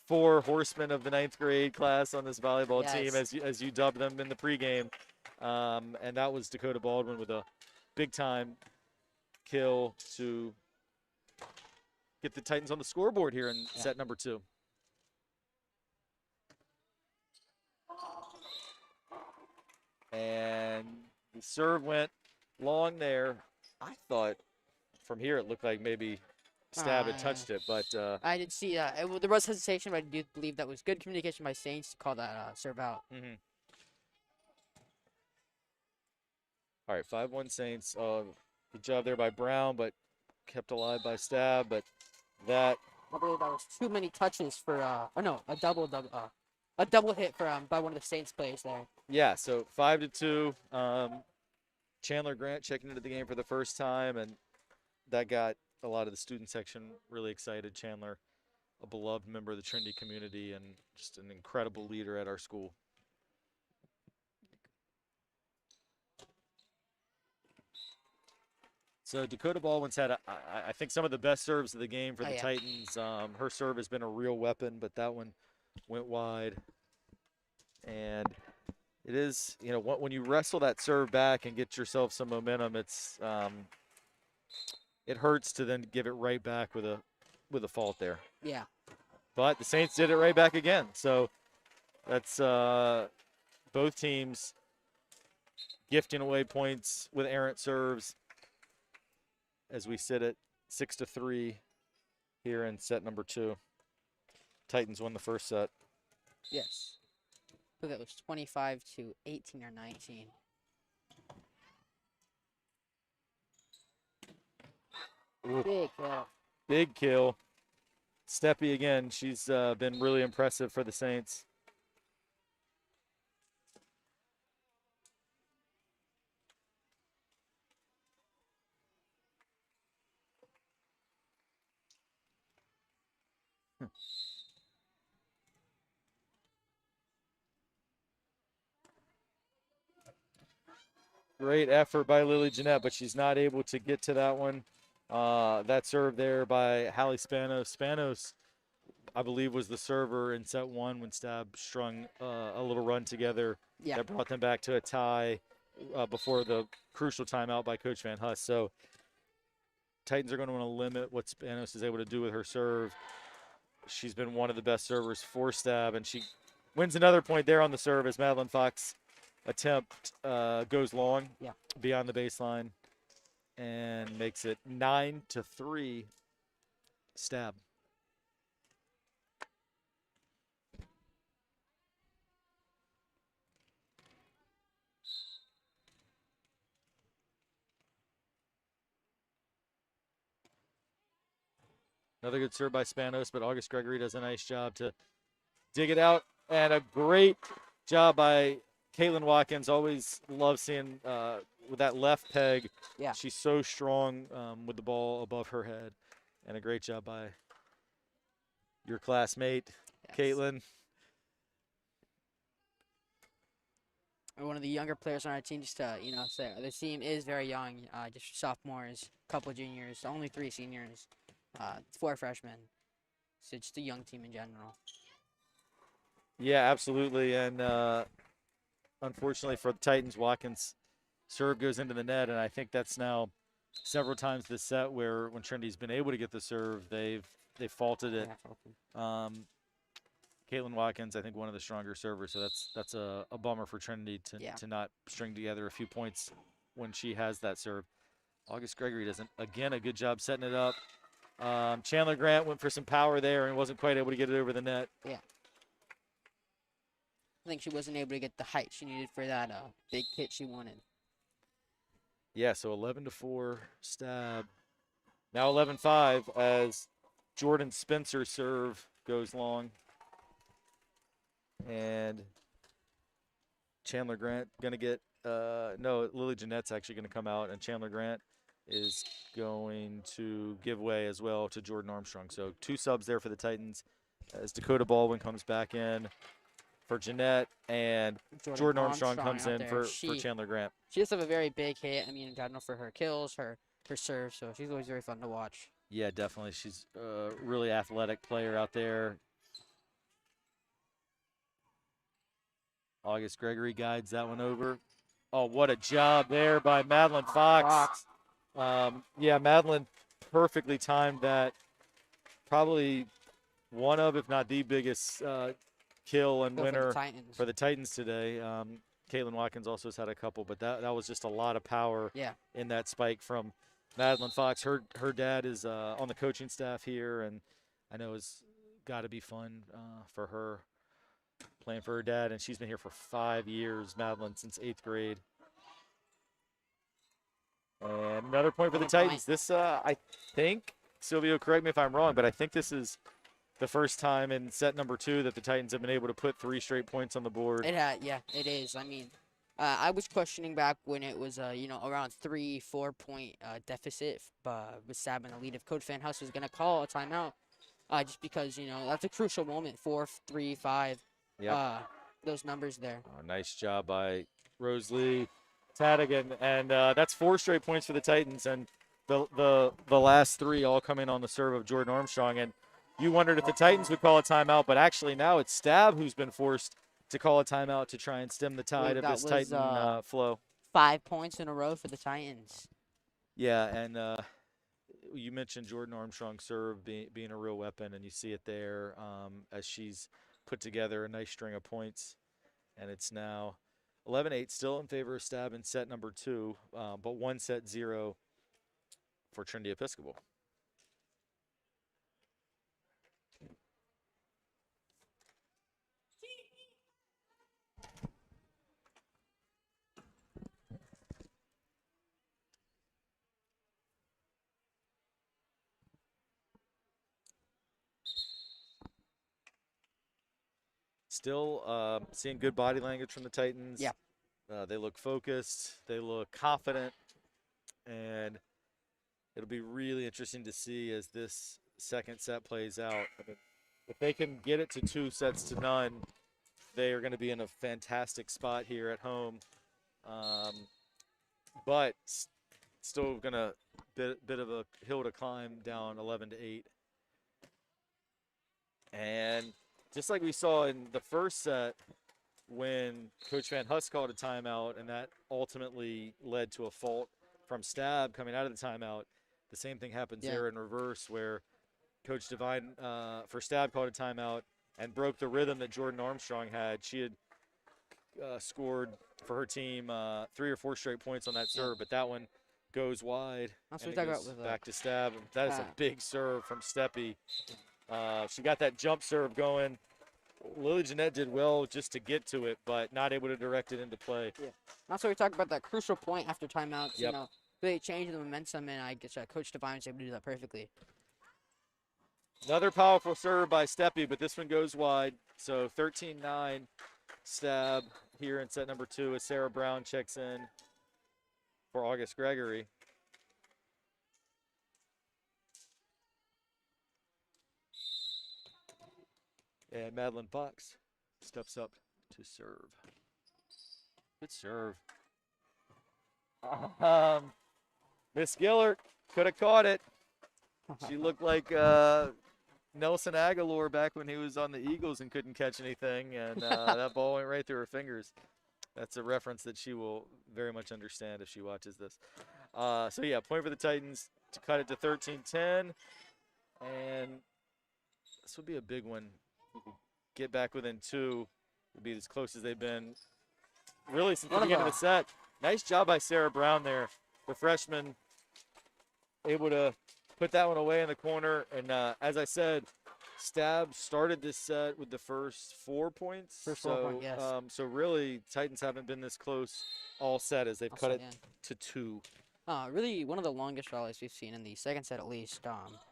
4 horsemen of the 9th grade class on this volleyball team, as you dubbed them in the pregame. And that was Dakota Baldwin with a big-time kill to get the Titans on the scoreboard here in set number 2. And the serve went long there. I thought from here it looked like maybe Stab had touched it, but I did see there was hesitation, but I do believe that was good communication by Saints to call that serve out. All right, 5-1 Saints. Good job there by Brown, but kept alive by Stab. But that I believe that was too many touches for a double hit for by one of the Saints players there. Yeah, so 5-2. Chandler Grant checking into the game for the first time, and that got a lot of the student section really excited. Chandler, a beloved member of the Trinity community and just an incredible leader at our school. So Dakota Baldwin's had, I think, some of the best serves of the game for the Titans. Her serve has been a real weapon, but that one went wide. And it is, when you wrestle that serve back and get yourself some momentum, it's it hurts to then give it right back with a fault there. Yeah. But the Saints did it right back again. So that's both teams gifting away points with errant serves as we sit at 6-3 here in set number 2. Titans won the first set. Yes. I think that was 25-18 or 19. Ooh. Big kill. Big kill. Steppy again. She's been really impressive for the Saints. Great effort by Lily Jeanette, but she's not able to get to that one. That serve there by Hallie Spanos. Spanos, I believe, was the server in set 1 when Stab strung a little run together that brought them back to a tie before the crucial timeout by Coach Van Huss. So Titans are going to want to limit what Spanos is able to do with her serve. She's been one of the best servers for Stab, and she wins another point there on the serve as Madeline Fox attempt goes long beyond the baseline and makes it 9-3 Stab. Another good serve by Spanos, but August Gregory does a nice job to dig it out. And a great job by Caitlin Watkins, always love seeing with that left peg. Yeah. She's so strong with the ball above her head. And a great job by your classmate, Yes. Caitlin. One of the younger players on our team, just to, say the team is very young, just sophomores, couple juniors, only 3 seniors, 4 freshmen. So just a young team in general. Yeah, absolutely. And unfortunately for the Titans, Watkins' serve goes into the net, and I think that's now several times this set where when Trinity's been able to get the serve, they've faulted it. Caitlin Watkins, I think, one of the stronger servers, so that's a bummer for Trinity to not string together a few points when she has that serve. August Gregory does, again, a good job setting it up. Chandler Grant went for some power there and wasn't quite able to get it over the net. Yeah. I think she wasn't able to get the height she needed for that big hit she wanted. Yeah, so 11-4 Stab. Now 11-5 as Jordan Spencer's serve goes long. And Chandler Grant going to get, no, Lily Jeanette's actually going to come out, and Chandler Grant is going to give way as well to Jordan Armstrong. So 2 subs there for the Titans as Dakota Baldwin comes back in for Jeanette, and Jordan Armstrong comes in for Chandler Grant. She does have a very big hit. I mean, in general, for her kills, her serve, so she's always very fun to watch. Yeah, definitely. She's a really athletic player out there. August Gregory guides that one over. Oh, what a job there by Madeline Fox. Yeah, Madeline perfectly timed that. Probably one of, if not the biggest kill and winner for the Titans today. Caitlin Watkins also has had a couple, but that was just a lot of power in that spike from Madeline Fox. Her dad is on the coaching staff here, and I know it's got to be fun for her playing for her dad, and she's been here for 5 years, Madeline, since 8th grade. And another point for the Titans. This, I think, Silvio, correct me if I'm wrong, but I think this is the first time in set number 2 that the Titans have been able to put 3 straight points on the board. Yeah, it is. I mean, I was questioning back when it was, around 3-4 point deficit with Sab in the lead if Coach Van House was going to call a timeout, just because, that's a crucial moment, 4, 3, 5. Those numbers there. Oh, nice job by Rosalie Tadigan, and that's 4 straight points for the Titans, and the last 3 all come in on the serve of Jordan Armstrong. And you wondered if the Titans would call a timeout, but actually now it's Stab who's been forced to call a timeout to try and stem the tide of this Titan flow. 5 points in a row for the Titans. Yeah, and you mentioned Jordan Armstrong's serve being a real weapon, and you see it there as she's put together a nice string of points. And it's now 11-8, still in favor of Stab in set number 2, but 1-0 for Trinity Episcopal. Still seeing good body language from the Titans. Yeah. They look focused. They look confident. And it'll be really interesting to see as this second set plays out. I mean, if they can get it to 2-0, they are going to be in a fantastic spot here at home. But still going to bit of a hill to climb down 11-8. And just like we saw in the first set when Coach Van Huss called a timeout and that ultimately led to a fault from Stab coming out of the timeout, the same thing happens there in reverse where Coach Devine for Stab called a timeout and broke the rhythm that Jordan Armstrong had. She had scored for her team 3 or 4 straight points on that serve, but that one goes wide. That's and what it goes back to Stab. That is a big serve from Steppy. She got that jump serve going. Lily Jeanette did well just to get to it, but not able to direct it into play. Yeah, that's what we talked about, that crucial point after timeouts. You know, really change the momentum, and I guess Coach Devine was able to do that perfectly. Another powerful serve by Steppy, but this one goes wide. So 13-9, Stab here in set number 2 as Sarah Brown checks in for August Gregory. And Madeline Fox steps up to serve. Good serve. Miss Gillard could have caught it. She looked like Nelson Aguilar back when he was on the Eagles and couldn't catch anything, and that ball went right through her fingers. That's a reference that she will very much understand if she watches this. So yeah, point for the Titans to cut it to 13-10, and this would be a big one. Get back within 2 would be as close as they've been really since the beginning of the set. Nice job by Sarah Brown there, the freshman, able to put that one away in the corner. And as I said, Stab started this set with the first 4 points. Yes. So really, Titans haven't been this close all set as they've cut it to 2. Really one of the longest rallies we've seen in the second set at least.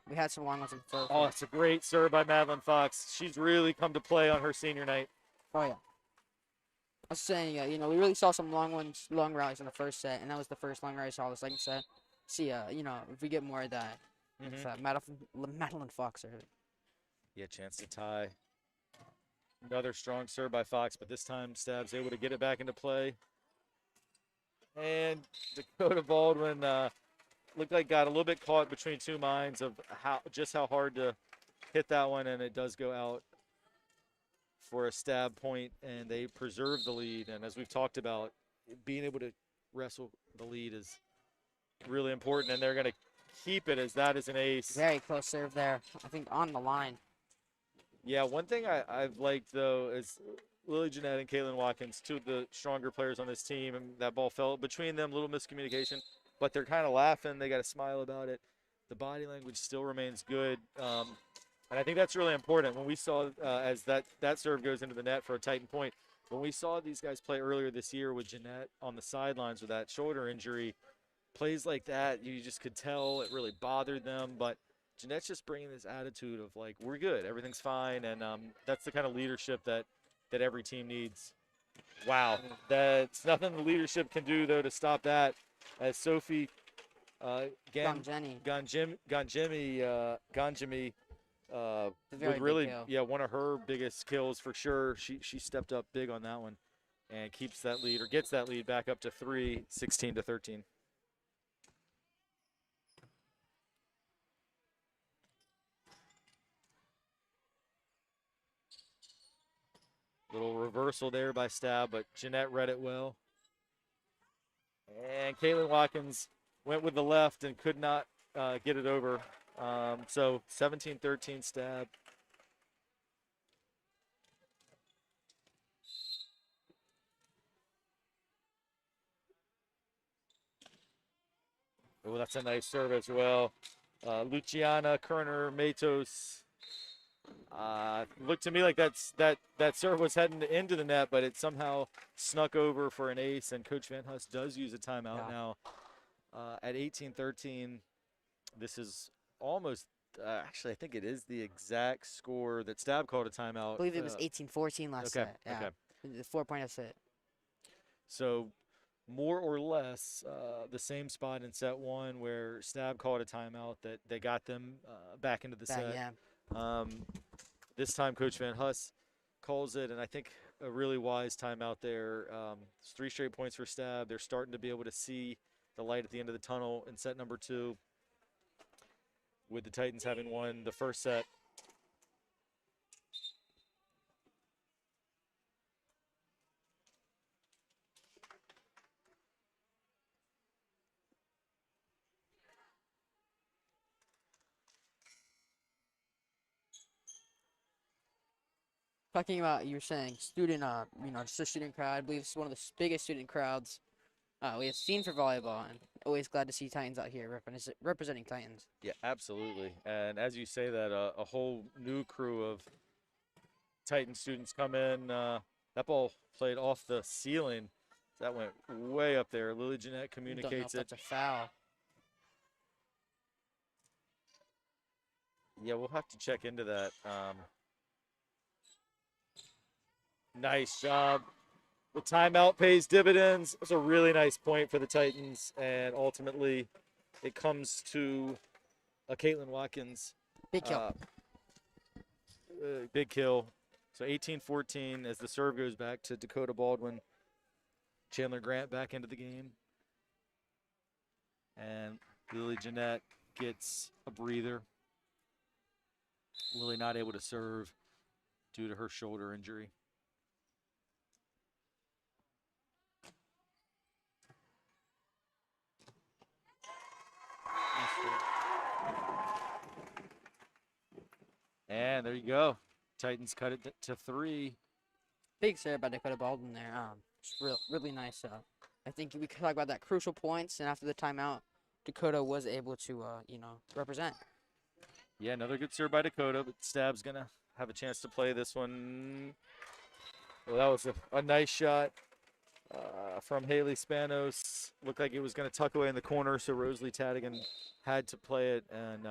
We had some long ones in the first. Oh, it's a great serve by Madeline Fox. She's really come to play on her senior night. Oh, yeah. I was saying, we really saw some long rallies in the first set, and that was the first long rally I saw the second set. See, if we get more of that, with Madeline Fox. Yeah, chance to tie. Another strong serve by Fox, but this time Stab's able to get it back into play. And Dakota Baldwin looked like got a little bit caught between 2 minds of how hard to hit that one, and it does go out for a Stab point, and they preserve the lead. And as we've talked about, being able to wrestle the lead is really important, and they're going to keep it as that is an ace. Very close serve there. I think on the line. Yeah, one thing I've liked, though, is Lily Jeanette and Caitlin Watkins, 2 of the stronger players on this team, and that ball fell between them, little miscommunication, but they're kind of laughing. They got a smile about it. The body language still remains good, and I think that's really important. When we saw, as that serve goes into the net for a Titan point, when we saw these guys play earlier this year with Jeanette on the sidelines with that shoulder injury, plays like that, you just could tell it really bothered them, but Jeanette's just bringing this attitude of, like, we're good, everything's fine, and that's the kind of leadership that every team needs. Wow, that's nothing the leadership can do, though, to stop that, as Sophie Ganjemi with really, one of her biggest kills for sure. She stepped up big on that one and keeps that lead, or gets that lead back up to 3, 16-13. Little reversal there by Stab, but Jeanette read it well. And Caitlin Watkins went with the left and could not get it over. So 17-13 Stab. Oh, that's a nice serve as well. Luciana Kerner Matos. Looked to me like that serve was heading into the net, but it somehow snuck over for an ace, and Coach Van Hus does use a timeout now. At 18-13, this is almost, actually, I think it is the exact score that Stab called a timeout. I believe it was 18-14 last set. Yeah. Okay. The 4-point set. So more or less the same spot in set 1 where Stab called a timeout that they got them back into the set. Yeah. This time Coach Van Hus calls it, and I think a really wise timeout there. It's 3 straight points for Stab. They're starting to be able to see the light at the end of the tunnel in set number 2, with the Titans having won the first set. Talking about, you were saying student, just a student crowd. I believe it's one of the biggest student crowds we have seen for volleyball, and always glad to see Titans out here representing Titans. Yeah, absolutely. And as you say that, a whole new crew of Titan students come in. That ball played off the ceiling. That went way up there. Lily Jeanette communicates Don't know if that's a foul. Yeah, we'll have to check into that. Nice job The timeout pays dividends. It's a really nice point for the Titans, and ultimately it comes to a Caitlin Watkins Big kill. big kill. So 18-14 as the serve goes back to Dakota Baldwin. Chandler Grant back into the game. And Lily Jeanette gets a breather. Lily not able to serve due to her shoulder injury. And there you go. Titans cut it to 3. Big serve by Dakota Baldwin there. Just really nice. I think we could talk about that crucial points, and after the timeout, Dakota was able to, represent. Yeah, another good serve by Dakota, but Stab's going to have a chance to play this one. Well, that was a nice shot from Haley Spanos. Looked like it was going to tuck away in the corner, so Rosalie Tadigan had to play it, and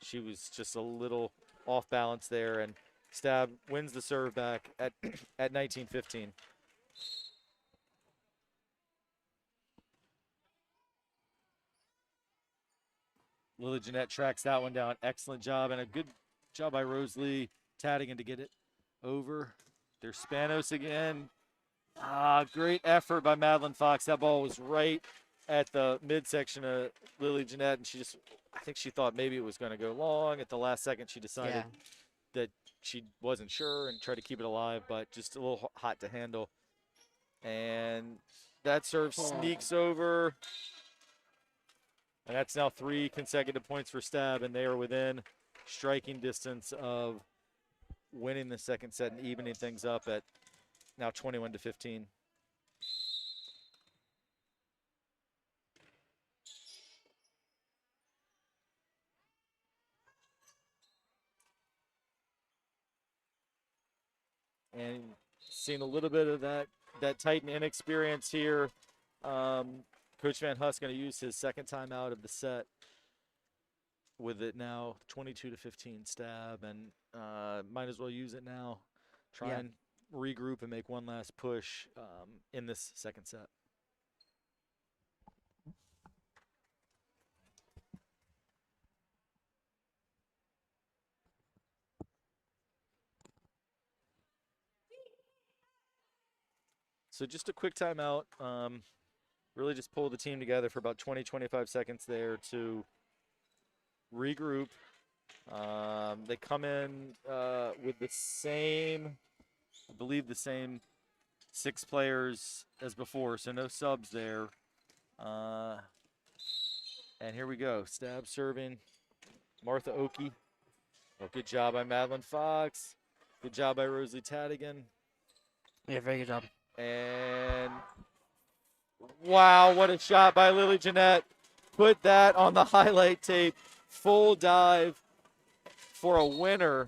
she was just a little off balance there, and Stab wins the serve back at 19-15. Lily Jeanette tracks that one down. Excellent job, and a good job by Rosalie Tadigan to get it over. There's Spanos again. Great effort by Madeline Fox. That ball was right at the midsection of Lily Jeanette, and I think she thought maybe it was going to go long. At the last second, she decided that she wasn't sure and tried to keep it alive, but just a little hot to handle. And that serve sneaks over. And that's now 3 consecutive points for Stab, and they are within striking distance of winning the second set and evening things up at now 21-15. And seeing a little bit of that Titan inexperience here. Coach Van Huss going to use his second timeout of the set with it now 22-15 Stab, and might as well use it now. Try and regroup and make one last push in this second set. So just a quick timeout. Really just pull the team together for about 20-25 seconds there to regroup. They come in with the same, I believe the same 6 players as before, so no subs there. And here we go. Stab serving. Martha Oakey. Oh, good job by Madeline Fox. Good job by Rosalie Tadigan. Yeah, very good job. And wow, what a shot by Lily Jeanette. Put that on the highlight tape. Full dive for a winner.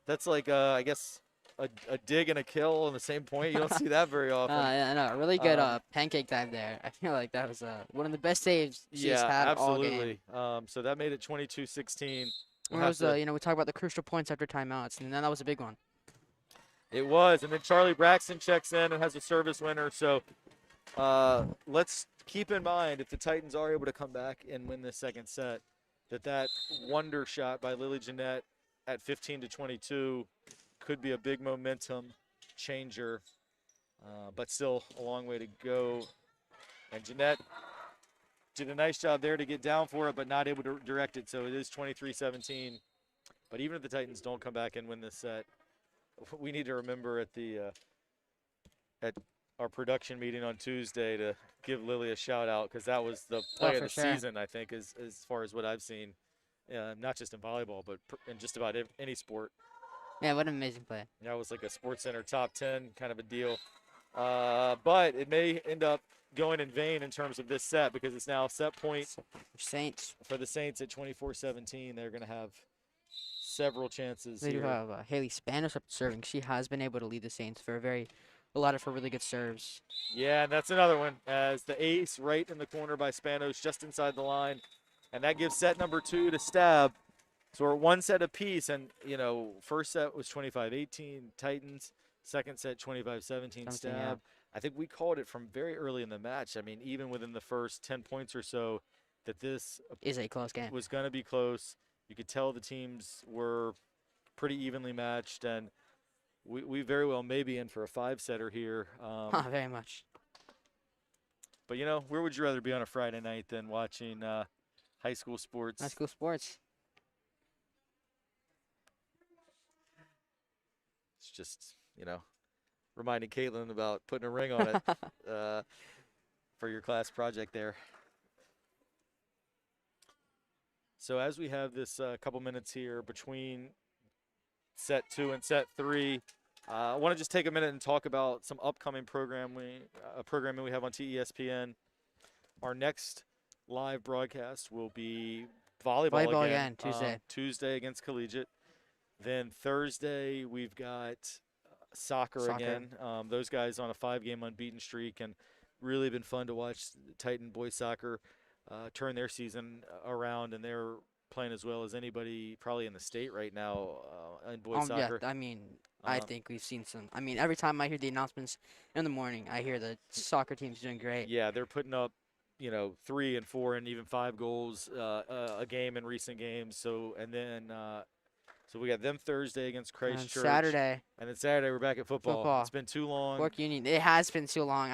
That's like, I guess, a dig and a kill on the same point. You don't see that very often. Yeah, no, really good pancake dive there. I feel like that was one of the best saves she's had absolutely. all game. So that made it 22-16. It was, we talk about the crucial points after timeouts, and then that was a big one. It was, and then Charlie Braxton checks in and has a service winner. So let's keep in mind, if the Titans are able to come back and win this second set, that wonder shot by Lily Jeanette at 15-22 could be a big momentum changer, but still a long way to go. And Jeanette did a nice job there to get down for it, but not able to direct it. So it is 23-17. But even if the Titans don't come back and win this set, we need to remember at our production meeting on Tuesday to give Lily a shout out, because that was the play of the season, I think, as far as what I've seen, not just in volleyball, but in just about any sport. Yeah, what an amazing play. That was like a SportsCenter top 10 kind of a deal. But it may end up going in vain in terms of this set, because it's now set point Saints. for the Saints at 24-17. They're going to have several chances They here. do have Haley Spanos up serving. She has been able to lead the Saints for a lot of her really good serves. Yeah, and that's another one, as the ace right in the corner by Spanos, just inside the line. And that gives set number 2 to Stab. So we're at 1 set apiece, and, first set was 25-18 Titans. Second set, 25-17 Stab. yeah. I think we called it from very early in the match. I mean, even within the first 10 points or so, that this Is a close game. was going to be close. You could tell the teams were pretty evenly matched, and we very well may be in for a 5-setter here. Very much. But, you know, where would you rather be on a Friday night than watching high school sports? High school sports. It's just, you know, reminding Caitlin about putting a ring on it for your class project there. So as we have this couple minutes here between set 2 and set 3, I want to just take a minute and talk about some upcoming programming we have on TESPN. Our next live broadcast will be volleyball again, Tuesday. Tuesday against Collegiate. Then Thursday we've got soccer again. Those guys on a 5-game unbeaten streak, and really been fun to watch Titan boys soccer turn their season around, and they're playing as well as anybody probably in the state right now in boys soccer. Yeah, I mean, I think we've seen some. I mean, every time I hear the announcements in the morning, I hear the soccer team's doing great. Yeah, they're putting up, you know, 3 and 4 and even 5 goals a game in recent games. So, and then so we got them Thursday against Christchurch. And Saturday. And then Saturday we're back at football. It's been too long. Fork Union. It has been too long.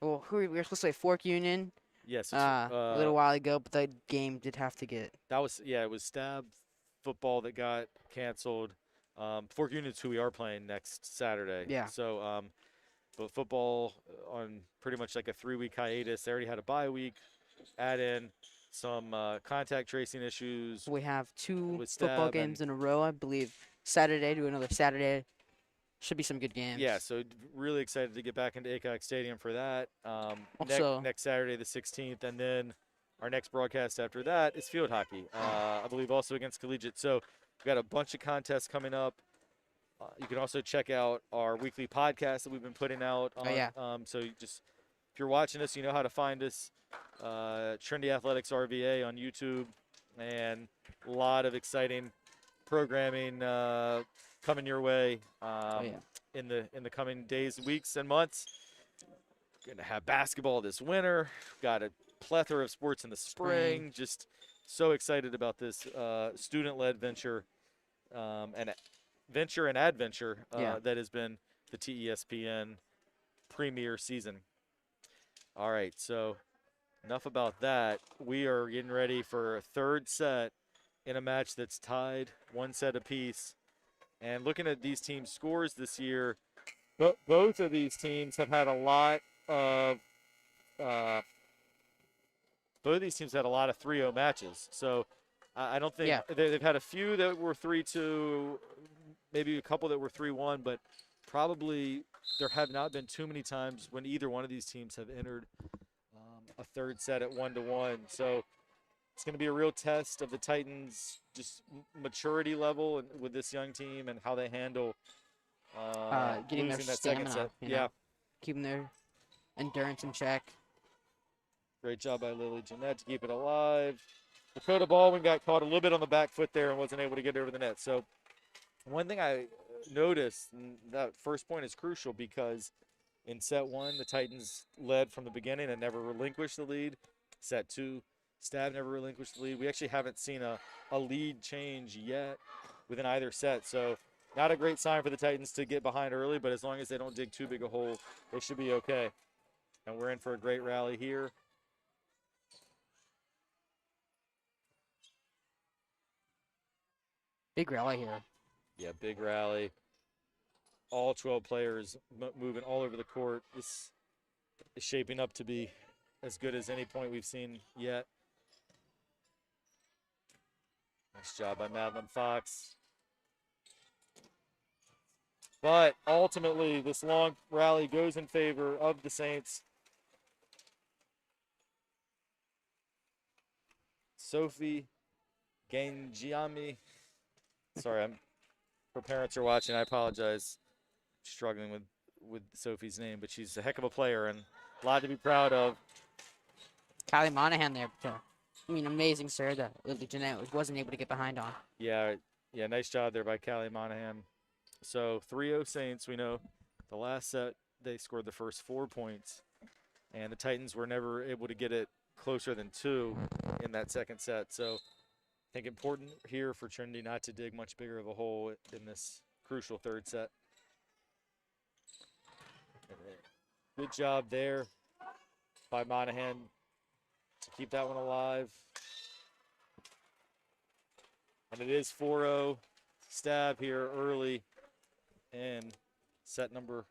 We were supposed to play Fork Union. Yes. A little while ago, but the game did have to get. It was Stab football that got canceled. Fork Union's who we are playing next Saturday. Yeah. So, but football on pretty much like a 3-week hiatus. They already had a bye week. Add in some contact tracing issues. We have 2 with football Stab games and- in a row, I believe. Saturday to another Saturday. Should be some good games. Yeah, so really excited to get back into ACOG Stadium for that. Also- next Saturday, the 16th, and then our next broadcast after that is field hockey. I believe also against Collegiate. So we've got a bunch of contests coming up. You can also check out our weekly podcast that we've been putting out. So if you're watching us, you know how to find us. Trinity Athletics RVA on YouTube, and a lot of exciting programming coming your way in the coming days, weeks, and months. Going to have basketball this winter. Got a plethora of sports in the spring. Just so excited about this student-led venture and adventure that has been the TESPN premier season. All right, so enough about that. We are getting ready for a third set in a match that's tied 1 set apiece. And looking at these teams' scores this year, both of these teams have had a lot of 3-0 matches. So I don't think they've had a few that were 3-2, maybe a couple that were 3-1, but probably there have not been too many times when either one of these teams have entered a third set at 1-1. So it's going to be a real test of the Titans' just maturity level with this young team and how they handle getting losing their that second stamina, set. Keeping their endurance in check. Great job by Lily Jeanette to keep it alive. Dakota Baldwin got caught a little bit on the back foot there and wasn't able to get over the net. So one thing I noticed, and that first point is crucial, because in set 1, the Titans led from the beginning and never relinquished the lead. Set 2, Stab never relinquished the lead. We actually haven't seen a lead change yet within either set. So not a great sign for the Titans to get behind early, but as long as they don't dig too big a hole, they should be okay. And we're in for a great rally here. Big rally here. Yeah, big rally. All 12 players moving all over the court. This is shaping up to be as good as any point we've seen yet. Nice job by Madeline Fox. But ultimately, this long rally goes in favor of the Saints. Sophie Gangiami. Sorry, her parents are watching. I apologize. Struggling with Sophie's name, but she's a heck of a player and a lot to be proud of. Kylie Monahan there. Amazing serve that Lily Jeanette wasn't able to get behind on. Yeah, nice job there by Callie Monahan. So 3-0 Saints. We know the last set they scored the first 4 points, and the Titans were never able to get it closer than 2 in that second set. So I think important here for Trinity not to dig much bigger of a hole in this crucial third set. Good job there by Monahan to keep that one alive. And it is 4-0 Stab here early in set number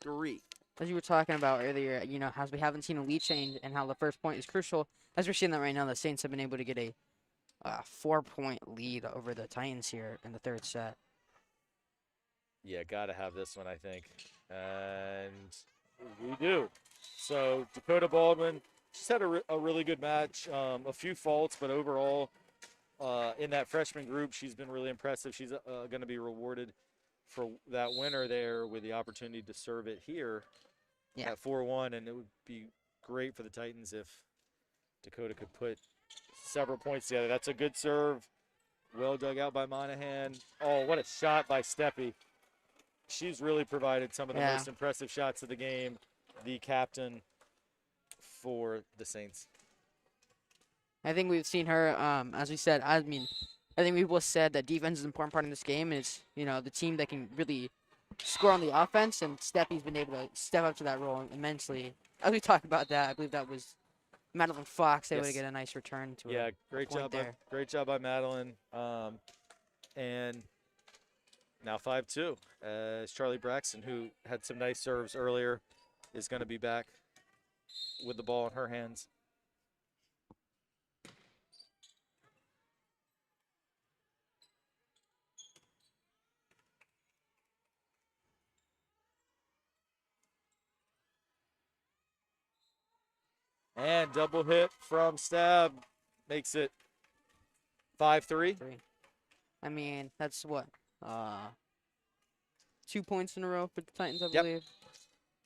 3. As you were talking about earlier, as we haven't seen a lead change and how the first point is crucial, as we're seeing that right now, the Saints have been able to get a 4-point lead over the Titans here in the third set. Yeah, got to have this one, I think. And we do. So Dakota Baldwin, she's had a really good match. A few faults, but overall, in that freshman group, she's been really impressive. She's going to be rewarded for that winner there with the opportunity to serve it here at 4-1. And it would be great for the Titans if Dakota could put several points together. That's a good serve. Well dug out by Monahan. Oh, what a shot by Steppy. She's really provided some of the most impressive shots of the game. The captain for the Saints. I think we've seen her, as we said, I think we both said that defense is an important part in this game. And it's, the team that can really score on the offense, and Steppy's been able to step up to that role immensely. As we talked about that, I believe that was Madeline Fox able to get a nice return to her. Great job there. Great job by Madeline. And now 5-2 as Charlie Braxton, who had some nice serves earlier, is going to be back with the ball in her hands. And double hit from Stab makes it 5-3. I mean, that's what? 2 points in a row for the Titans, I believe.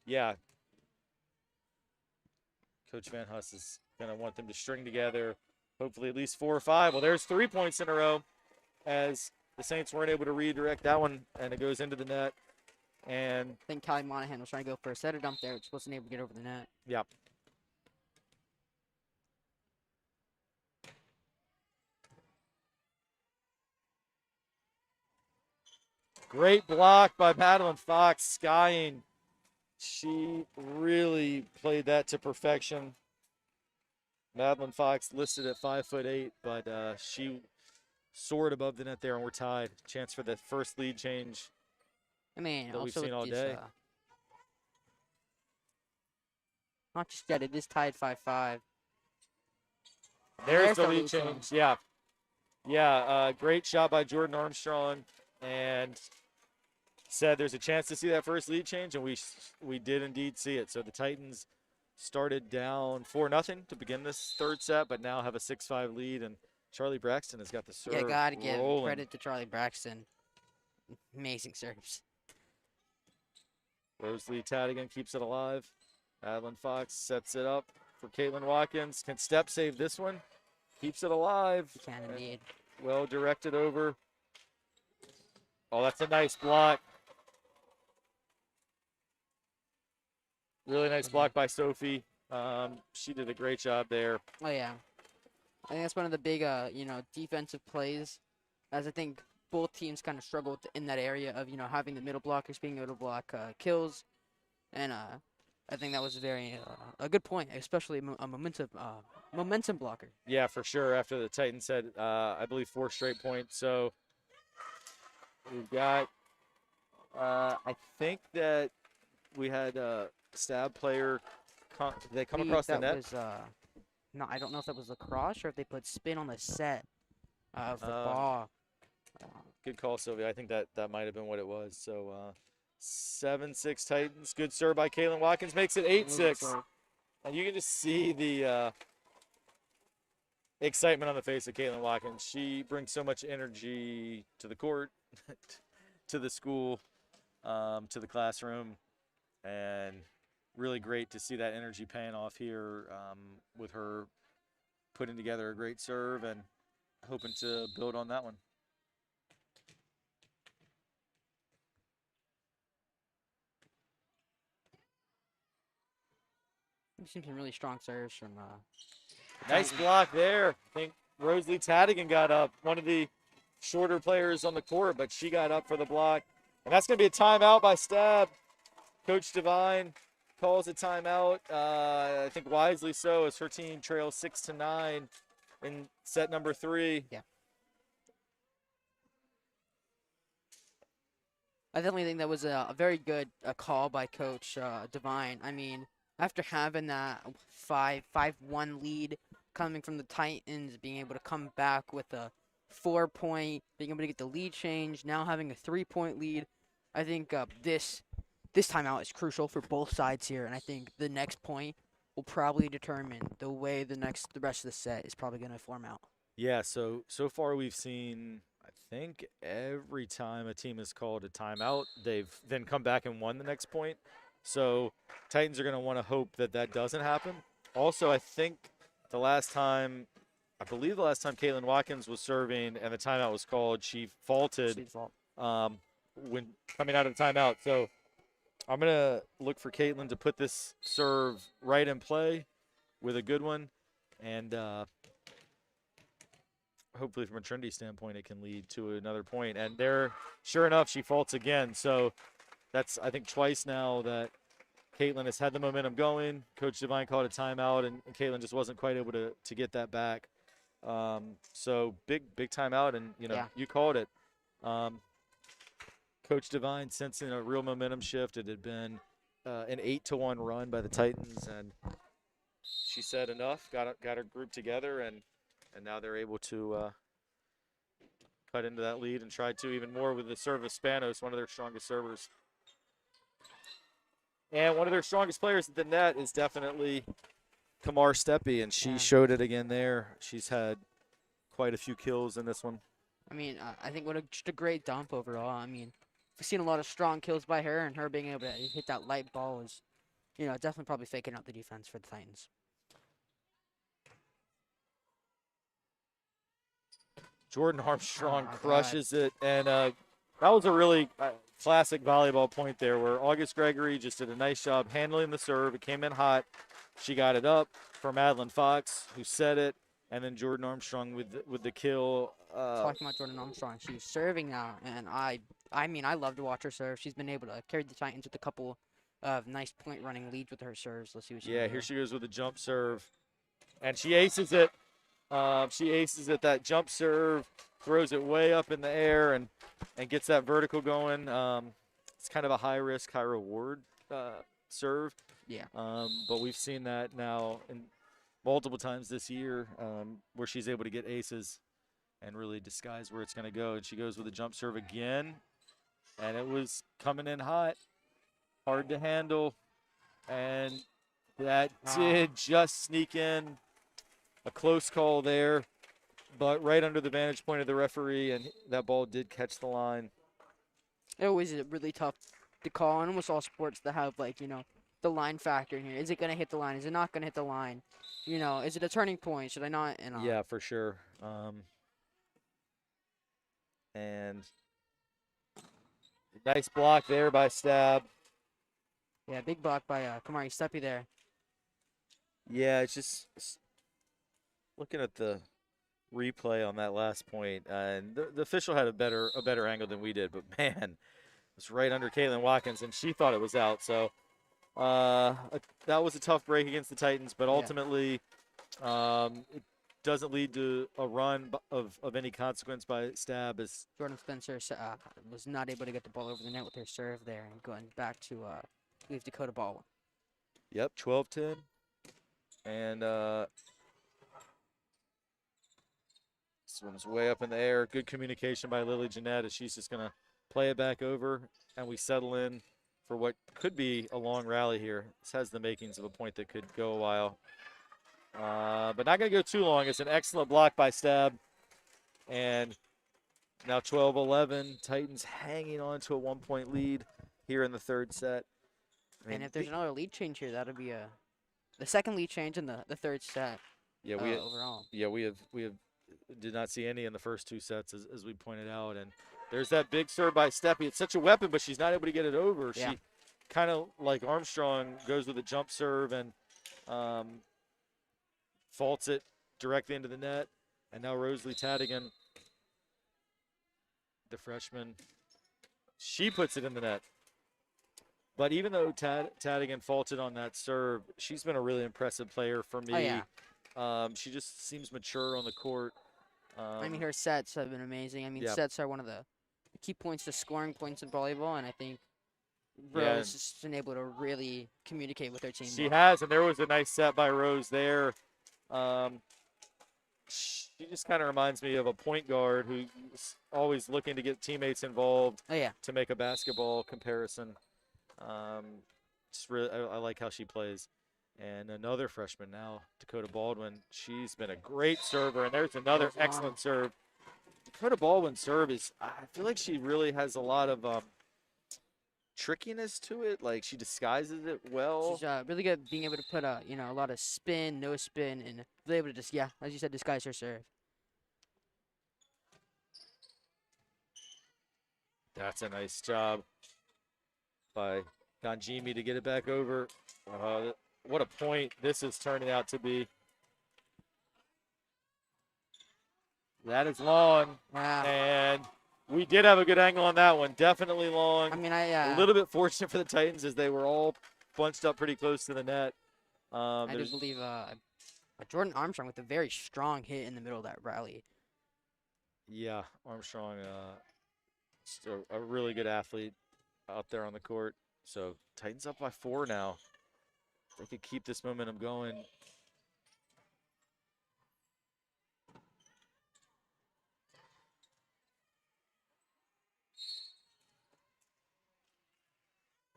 Yeah. Coach Van Huss is going to want them to string together hopefully at least 4 or 5. Well, there's 3 points in a row as the Saints weren't able to redirect that one, and it goes into the net. And I think Callie Monahan was trying to go for a setter dump there, which wasn't able to get over the net. Yeah. Great block by Madeline Fox, skying. She really played that to perfection. Madeline Fox listed at 5'8", but she soared above the net there, and we're tied. Chance for the first lead change. I mean, that we've seen all day. Not just that, it is tied 5-5. There's the lead change. Yeah. Great shot by Jordan Armstrong, and said there's a chance to see that first lead change, and we did indeed see it. So the Titans started down 4-0 to begin this third set, but now have a 6-5 lead, and Charlie Braxton has got the serve. Yeah, gotta give credit to Charlie Braxton. Amazing serves. Rosalie Tadigan keeps it alive. Madeline Fox sets it up for Caitlin Watkins. Can Step save this one? Keeps it alive. Can indeed. Well directed over. Oh, that's a nice block. Really nice block by Sophie. She did a great job there. Oh, yeah. I think that's one of the big, defensive plays, as I think both teams kind of struggled in that area of, having the middle blockers being able to block kills. And I think that was a good point, especially a momentum blocker. Yeah, for sure. After the Titans had, I believe, 4 straight points. So we've got, I think that we had a Stab player they come across the net. No, I don't know if that was lacrosse or if they put spin on the set of the ball. Good call, Sylvia. I think that might have been what it was. So 7-6 Titans. Good serve by Caitlin Watkins. Makes it 8-6. And you can just see the excitement on the face of Caitlin Watkins. She brings so much energy to the court, to the school, to the classroom. And really great to see that energy paying off here with her putting together a great serve and hoping to build on that one. We've seen some really strong serves from Nice Titans. block there. I think Rosalie Tadigan got up, one of the shorter players on the court, but she got up for the block. And that's going to be a timeout by Stab. Coach Devine calls a timeout. I think wisely so, as her team trails 6-9 in set number 3. Yeah. I definitely think that was a very good call by Coach Devine. I mean, after having that 5-1 lead coming from the Titans, being able to come back with a 4-point, being able to get the lead change, now having a 3-point lead, I think this timeout is crucial for both sides here, and I think the next point will probably determine the way the rest of the set is probably going to form out. Yeah, so far we've seen, I think, every time a team has called a timeout, they've then come back and won the next point. So Titans are going to want to hope that that doesn't happen. Also, I think I believe the last time Caitlin Watkins was serving and the timeout was called, she faulted when coming out of the timeout. So I'm going to look for Caitlin to put this serve right in play with a good one. And hopefully from a Trinity standpoint, it can lead to another point. And there, sure enough, she faults again. So that's, I think, twice now that Caitlin has had the momentum going. Coach Devine called a timeout, and Caitlin just wasn't quite able to get that back. So big timeout, and, Yeah. you called it. Coach Devine sensing a real momentum shift. It had been an 8-1 run by the Titans, and she said enough, got her group together, and now they're able to cut into that lead and try to even more with the serve of Spanos, one of their strongest servers. And one of their strongest players at the net is definitely Kamar Steppe, and she showed it again there. She's had quite a few kills in this one. I mean, I think just a great dump overall. I mean, we've seen a lot of strong kills by her, and her being able to hit that light ball is, definitely probably faking out the defense for the Titans. Jordan Armstrong crushes it, and that was a really classic volleyball point there where August Gregory just did a nice job handling the serve. It came in hot. She got it up for Madeline Fox, who set it, and then Jordan Armstrong with the kill. Talking about Jordan Armstrong, she's serving now, and I mean, I love to watch her serve. She's been able to carry the Titans with a couple of nice point running leads with her serves. Let's see what she can do. Here she goes with a jump serve, and she aces it. She aces it, that jump serve, throws it way up in the air, and gets that vertical going. It's kind of a high risk, high reward serve. Yeah. But we've seen that now in multiple times this year where she's able to get aces and really disguise where it's going to go. And she goes with a jump serve again, and it was coming in hot, hard to handle, and that did just sneak in. A close call there, but right under the vantage point of the referee, and that ball did catch the line. It always is really tough to call in almost all sports that have, the line factor in here. Is it going to hit the line? Is it not going to hit the line? Is it a turning point? Should I not? Yeah, for sure. And nice block there by Stab. Yeah, big block by Kamari Steppe there. Yeah, it's just looking at the replay on that last point, and the official had a better angle than we did, but man, it was right under Caitlin Watkins, and she thought it was out. So that was a tough break against the Titans, but ultimately it doesn't lead to a run of any consequence by Stab, as Jordan Spencer was not able to get the ball over the net with her serve there, and going back to leave Dakota ball. Yep, 12-10, and this one's way up in the air. Good communication by Lily Jeanette as she's just going to play it back over, and we settle in for what could be a long rally here. This has the makings of a point that could go a while. But not going to go too long. It's an excellent block by Stab. And now 12-11. Titans hanging on to a 1-point lead here in the third set. And if there's another lead change here, that'll be the second lead change in the third set. Yeah, overall. Yeah, we have did not see any in the first two sets, as we pointed out. And there's that big serve by Steppe. It's such a weapon, but she's not able to get it over. Yeah. She kind of like Armstrong goes with a jump serve, and Faults it directly into the net. And now Rosalie Tadigan, the freshman, she puts it in the net. But even though Tadigan faulted on that serve, she's been a really impressive player for me. Oh, yeah. She just seems mature on the court. I mean, her sets have been amazing. I mean, yeah. sets are one of the key points to scoring points in volleyball, and I think Yeah, Rose has been able to really communicate with her team. She has, and there was a nice set by Rose there. She just kind of reminds me of a point guard who's always looking to get teammates involved Oh, yeah. to make a basketball comparison. Just really, I like how she plays. And another freshman now, Dakota Baldwin. She's been a great server, and there's another Goes long. excellent serve. Dakota Baldwin's serve is, I feel like she really has a lot of trickiness to it. Like, she disguises it well. She's really good at being able to put a lot of spin, no spin, and be able to just, as you said, disguise her serve. That's a nice job by Ganjimi to get it back over. What a point this is turning out to be. That is long. Wow. And we did have a good angle on that one. Definitely long. I mean, a little bit fortunate for the Titans as they were all bunched up pretty close to the net. I do believe Jordan Armstrong with a very strong hit in the middle of that rally. Yeah, Armstrong, just a really good athlete out there on the court. So Titans up by 4 now. They could keep this momentum going.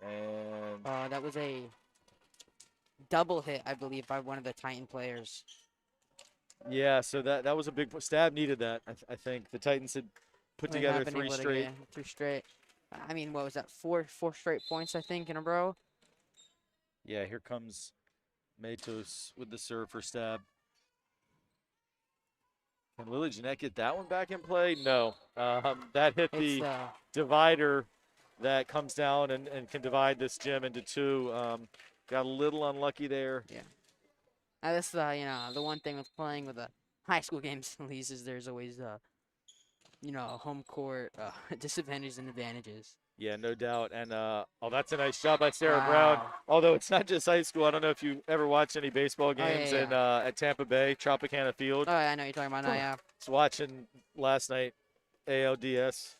And that was a double hit, I believe, by one of the Titan players. yeah, so that was a big Stab needed that. I think the Titans had put They together have been 3 able to straight. get 3 straight. I mean, what was that? Four straight points, I think, in a row. Yeah, here comes Matos with the serve for Stab. Can Lily Jeanette get that one back in play? No. That hit the divider that comes down and can divide this gym into 2. Got a little unlucky there. Yeah. That's the one thing with playing with the high school games, at least, is there's always home court disadvantages and advantages. Yeah, no doubt. And that's a nice shot by Sarah Brown. Although it's not just high school. I don't know if you ever watched any baseball games at Tampa Bay, Tropicana Field. Oh, yeah, I know what you're talking about now, yeah. I was watching last night, ALDS.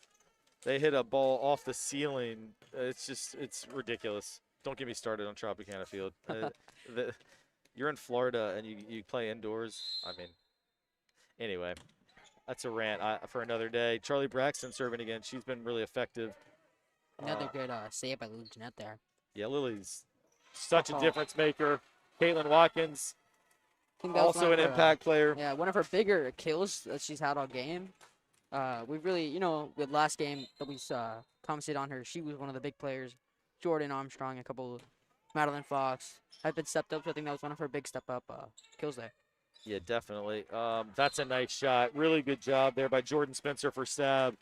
They hit a ball off the ceiling. It's ridiculous. Don't get me started on Tropicana Field. You're in Florida and you play indoors. I mean, anyway, that's a rant for another day. Charlie Braxton serving again. She's been really effective. Another good save by Lily Jeanette there. Yeah, Lily's such a difference maker. Caitlin Watkins, also an impact player. Yeah, one of her bigger kills that she's had all game. We really, with last game that we commented on her, she was one of the big players. Jordan Armstrong, a couple, Madeline Fox have been stepped up. So I think that was one of her big step up kills there. Yeah, definitely. That's a nice shot. Really good job there by Jordan Spencer for Stab.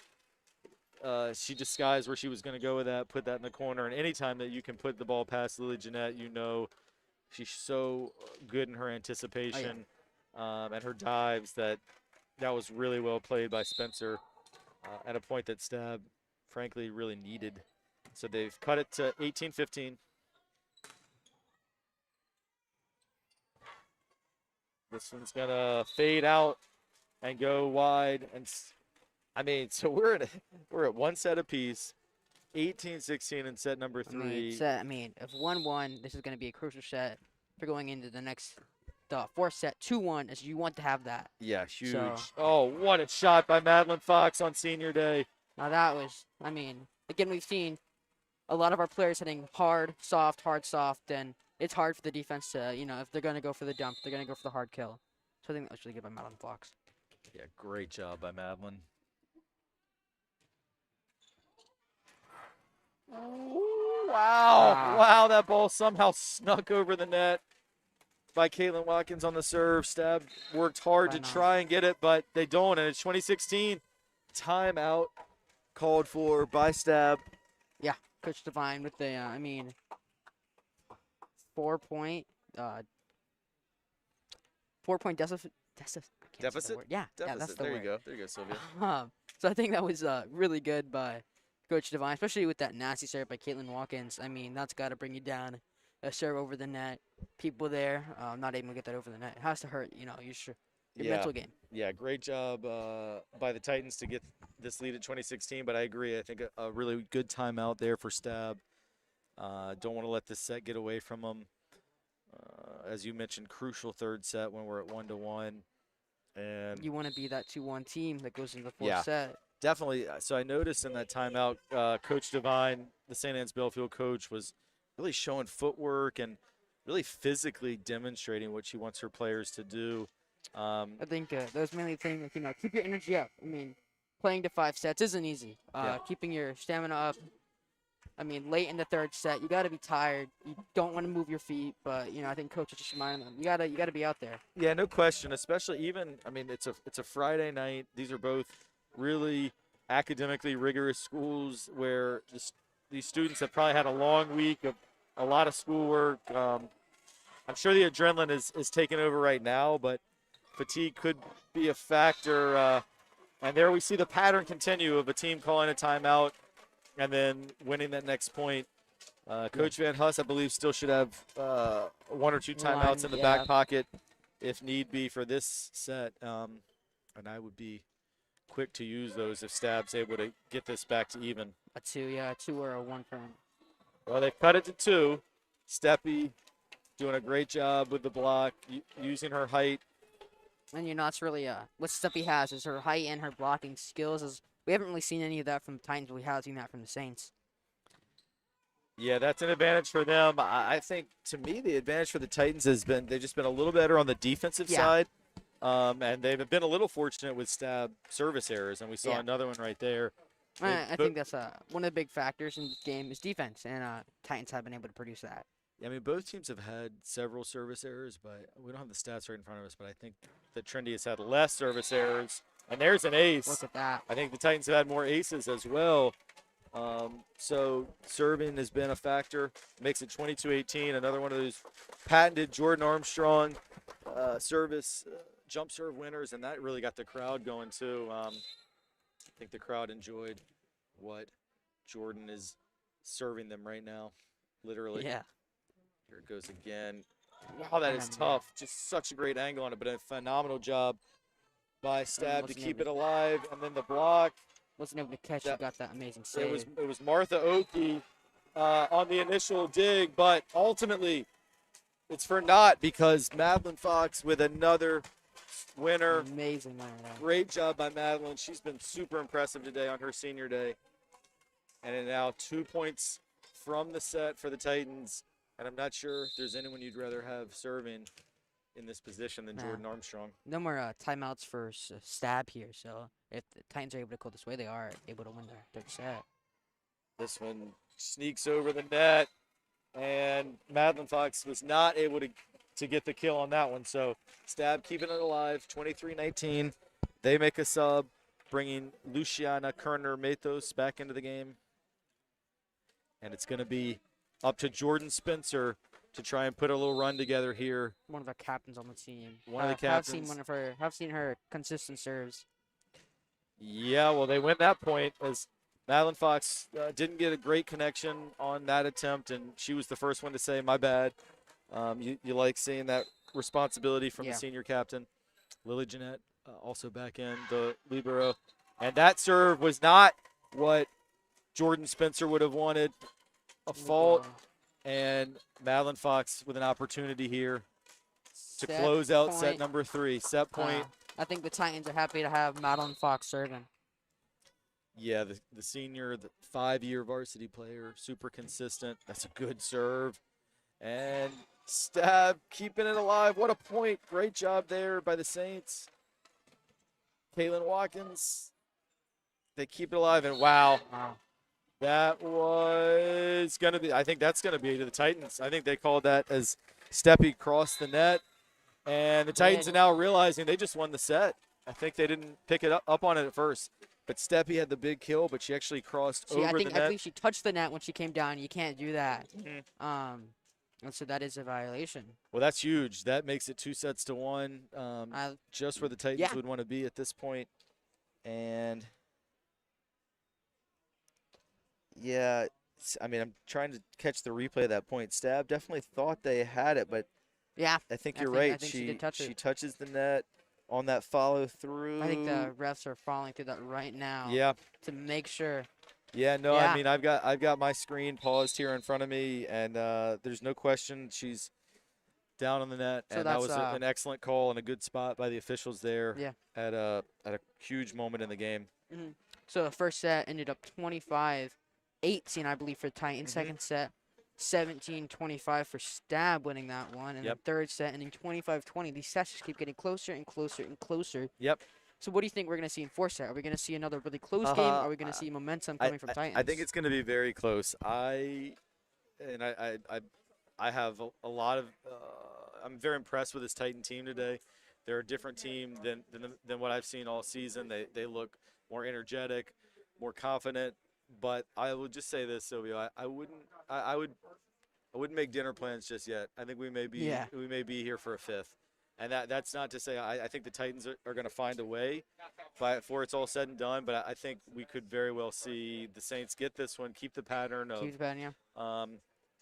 She disguised where she was going to go with that, put that in the corner. And anytime that you can put the ball past Lily Jeanette, she's so good in her anticipation and her dives that was really well played by Spencer at a point that Stab, frankly, really needed. So they've cut it to 18-15. This one's going to fade out and go wide. And I mean, so we're at 1 set apiece, 18-16 in set number 3. If 1-1, this is going to be a crucial set for going into the next, the 4th set, 2-1, as you want to have that. Yeah, huge. So, oh, what a shot by Madeline Fox on senior day. Now that was, again, we've seen a lot of our players hitting hard, soft, and it's hard for the defense to, if they're going to go for the dump, they're going to go for the hard kill. So I think that was really good by Madeline Fox. Yeah, great job by Madeline. Ooh, wow. Wow, that ball somehow snuck over the net by Caitlin Watkins on the serve. Stab worked hard to try and get it, but they don't, and it's 2016. Timeout called for by Stab. Yeah, Coach Devine with the, 4-point 4-point deficit. I can't say the Deficit? word. Yeah, Deficit. that's the there word. you go. There you go, Sylvia. So I think that was really good by Coach Devine, especially with that nasty serve by Caitlin Watkins. I mean, that's got to bring you down. A serve over the net. People there not able to get that over the net. It has to hurt, your mental game. Yeah, great job by the Titans to get this lead at 2016, but I agree. I think a really good timeout there for Stab. Don't want to let this set get away from them. As you mentioned, crucial third set when we're at 1-1. And You want to be that 2-1 team that goes into the fourth set. definitely. So I noticed in that timeout, Coach Devine, the St. Anne's Belfield coach, was really showing footwork and really physically demonstrating what she wants her players to do. I think those mainly things, keep your energy up. I mean, playing to 5 sets isn't easy. Keeping your stamina up. I mean, late in the third set, you got to be tired. You don't want to move your feet, but I think coaches just remind them you gotta be out there. Yeah, no question. Especially it's a Friday night. These are both really academically rigorous schools where these students have probably had a long week of a lot of schoolwork. I'm sure the adrenaline is taking over right now, but fatigue could be a factor. And there we see the pattern continue of a team calling a timeout and then winning that next point. Coach Van Huss, I believe, still should have 1 or 2 timeouts in the back pocket if need be for this set. And I would be quick to use those if Stab's able to get this back to even. A 2, a 2 or a 1 for him. Well, they've cut it to 2. Steppy doing a great job with the block, using her height. And it's really what Steppy has is her height and her blocking skills. We haven't really seen any of that from the Titans, but we have seen that from the Saints. Yeah, that's an advantage for them. I think, to me, the advantage for the Titans has been they've just been a little better on the defensive side. And they've been a little fortunate with Stab service errors, and we saw another one right there. I think that's one of the big factors in this game is defense, and Titans have been able to produce that. I mean, both teams have had several service errors, but we don't have the stats right in front of us. But I think that Trinity has had less service errors. And there's an ace. Look at that. I think the Titans have had more aces as well. So serving has been a factor. Makes it 22-18. Another one of those patented Jordan Armstrong service jump serve winners, and that really got the crowd going too. I think the crowd enjoyed what Jordan is serving them right now, literally. Yeah. Here it goes again. Wow, that is tough. Just such a great angle on it, but a phenomenal job by Stab to keep it alive. And then the block. Wasn't able to catch it, got that amazing save. It was Martha Oakey on the initial dig, but ultimately it's for naught because Madeline Fox with another winner. Amazing winner. Great job by Madeline. She's been super impressive today on her senior day. And now 2 points from the set for the Titans. And I'm not sure if there's anyone you'd rather have serving in this position than Jordan Armstrong. No more timeouts for Stab here. So if the Titans are able to go this way, they are able to win their third set. This one sneaks over the net. And Madeline Fox was not able to get the kill on that one. So Stab keeping it alive, 23-19. They make a sub, bringing Luciana Kerner-Mathos back into the game. And it's going to be up to Jordan Spencer to try and put a little run together here. One of the captains on the team. One of the captains. Have seen her consistent serves. Yeah, well, they win that point as Madeline Fox didn't get a great connection on that attempt, and she was the first one to say, my bad. You like seeing that responsibility from the senior captain. Lily Jeanette also back in the libero. And that serve was not what Jordan Spencer would have wanted. A fault, and Madeline Fox with an opportunity here to close out set number 3. Set point. I think the Titans are happy to have Madeline Fox serving. Yeah, the senior, the 5-year varsity player, super consistent. That's a good serve. And Stab keeping it alive. What a point. Great job there by the Saints. Caitlin Watkins, they keep it alive, and wow. That was going to be, I think that's going to be to the Titans. I think they called that as Steppy crossed the net. And the Titans are now realizing they just won the set. I think they didn't pick it up on it at first. But Steppy had the big kill, but she actually crossed over the net. I think she touched the net when she came down. You can't do that. And so that is a violation. Well, that's huge. That makes it 2-1, just where the Titans yeah. would want to be at this point. And yeah, I mean, I'm trying to catch the replay of that point. Stab definitely thought they had it, but Yeah. I think I you're think- I right. think she did touch she it. touches the net on that follow through. I think the refs are falling through that right now. Yeah. To make sure. Yeah, no, Yeah. I mean, I've got my screen paused here in front of me, and there's no question she's down on the net, So and that was that's, an excellent call and a good spot by the officials there. Yeah. At a huge moment in the game. So the first set ended up 25-18, I believe, for Titans. Second set, 17-25 for Stab winning that one. And Yep. the third set ending 25-20. These sets just keep getting closer and closer and closer. Yep. So what do you think we're going to see in fourth set? Are we going to see another really close game? Are we going to see momentum coming from Titans? I think it's going to be very close. I have a lot of I'm very impressed with this Titan team today. They're a different team than what I've seen all season. They look more energetic, more confident. But I would just say this, Silvio. I wouldn't make dinner plans just yet. I think we may be here for a fifth. And that's not to say I think the Titans are going to find a way before it's all said and done. But I think we could very well see the Saints get this one, keep the pattern of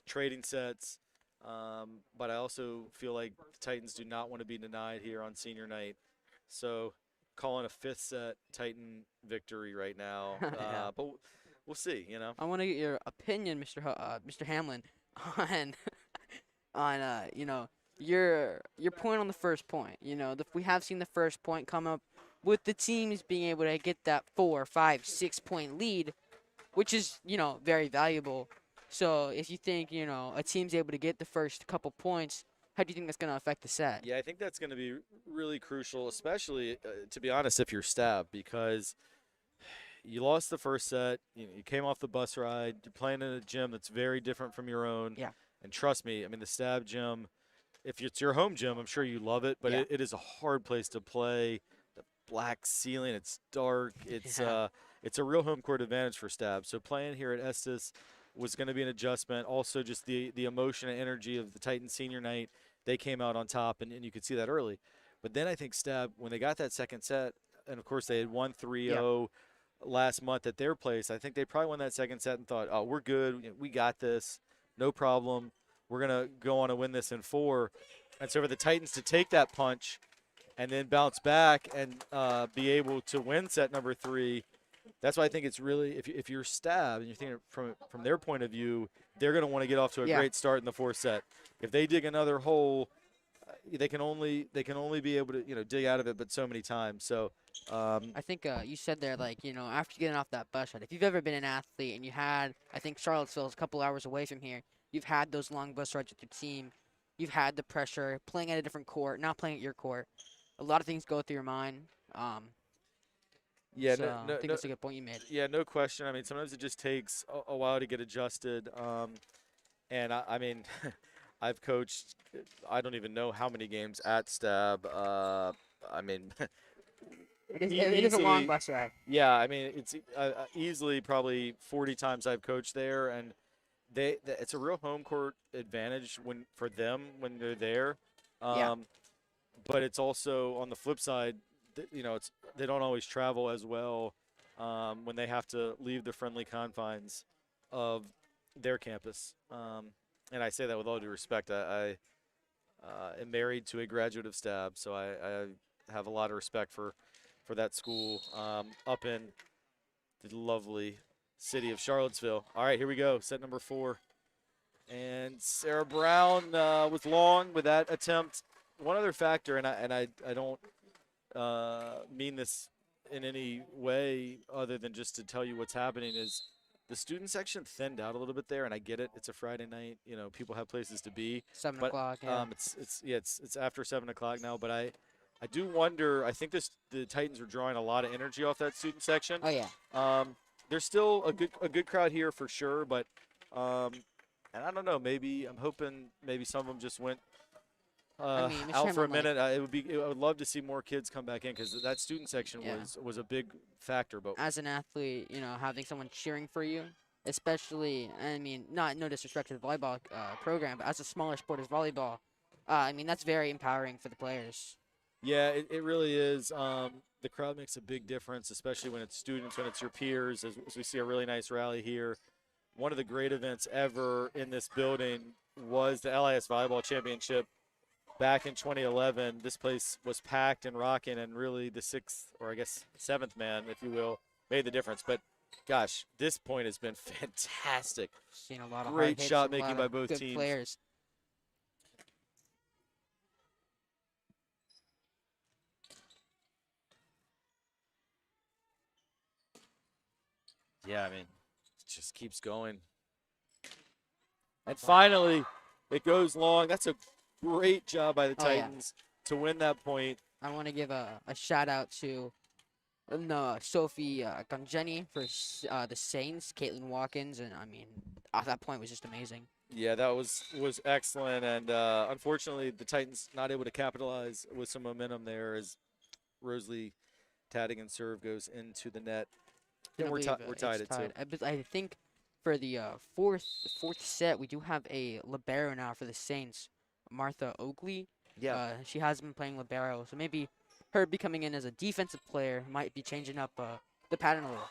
trading sets. But I also feel like the Titans do not want to be denied here on senior night. So calling a fifth set Titan victory right now. But we'll see, you know. I want to get your opinion, Mr. Hamlin, on your point on the first point. We have seen the first point come up with the teams being able to get that 4, 5, 6 point lead, which is very valuable. So if you think a team's able to get the first couple points, how do you think that's going to affect the set? Yeah, I think that's going to be really crucial, especially to be honest, if you're Stab, because you lost the first set. You came off the bus ride. You're playing in a gym that's very different from your own. Yeah. And trust me, I mean, the Stab gym, if it's your home gym, I'm sure you love it, but it is a hard place to play. The black ceiling, it's dark. It's a real home court advantage for Stab. So playing here at Estes was going to be an adjustment. Also, just the emotion and energy of the Titans senior night, they came out on top, and you could see that early. But then I think Stab, when they got that second set, and of course they had won 3-0 last month at their place, I think they probably won that second set and thought, oh, we're good. We got this. No problem. We're going to go on and win this in 4. And so for the Titans to take that punch and then bounce back and be able to win set number 3, that's why I think it's really, if you're Stab and you're thinking from their point of view, they're going to want to get off to a great start in the 4th set. If they dig another hole, they can only be able to dig out of it, but so many times. So I think you said there, after getting off that bus ride, if you've ever been an athlete and you had, I think Charlottesville is a couple hours away from here, you've had those long bus rides with your team, you've had the pressure, playing at a different court, not playing at your court. A lot of things go through your mind. I think that's a good point you made. Yeah, no question. I mean, sometimes it just takes a while to get adjusted. And I mean, I've coached, I don't even know how many games at Stab. I mean, it is a long bus ride. Yeah, I mean, it's easily probably 40 times I've coached there, and it's a real home court advantage for them when they're there. But it's also on the flip side, they don't always travel as well when they have to leave the friendly confines of their campus. And I say that with all due respect. I am married to a graduate of Stab, so I have a lot of respect for that school up in the lovely city of Charlottesville. All right, here we go, set number 4. And Sarah Brown was long with that attempt. One other factor, and I don't mean this in any way other than just to tell you what's happening, is the student section thinned out a little bit there, and I get it. It's a Friday night. People have places to be. 7 o'clock. Yeah. It's after 7 o'clock now, but I do wonder. I think the Titans are drawing a lot of energy off that student section. Oh yeah. There's still a good crowd here for sure, but and I don't know. Maybe I'm hoping maybe some of them just went out for a minute. I would love to see more kids come back in because that student section was a big factor. But as an athlete, having someone cheering for you especially, I mean, no disrespect to the volleyball program, but as a smaller sport as volleyball, I mean, that's very empowering for the players. Yeah, it really is. The crowd makes a big difference, especially when it's students, when it's your peers, as we see a really nice rally here. One of the great events ever in this building was the LIS Volleyball Championship back in 2011. This place was packed and rocking, and really the sixth, or I guess seventh man, if you will, made the difference. But gosh, this point has been fantastic. Seen a lot of hard Great hits shot and a making lot by of both good teams. players. Yeah, I mean, it just keeps going. And finally, it goes long. That's a great job by the Oh, yeah. Titans to win that point. I want to give a shout out to no Sophie Gongeni for the Saints, Caitlin Watkins, and I mean, that point was just amazing. Yeah, that was excellent, and unfortunately, the Titans not able to capitalize with some momentum there as Rosalie Tadigan serve goes into the net. I And we're, believe, we're tied it's at 2. I think for the fourth set, we do have a libero now for the Saints, Martha Oakley. Yeah. She has been playing libero, so maybe her becoming in as a defensive player might be changing up the pattern a little.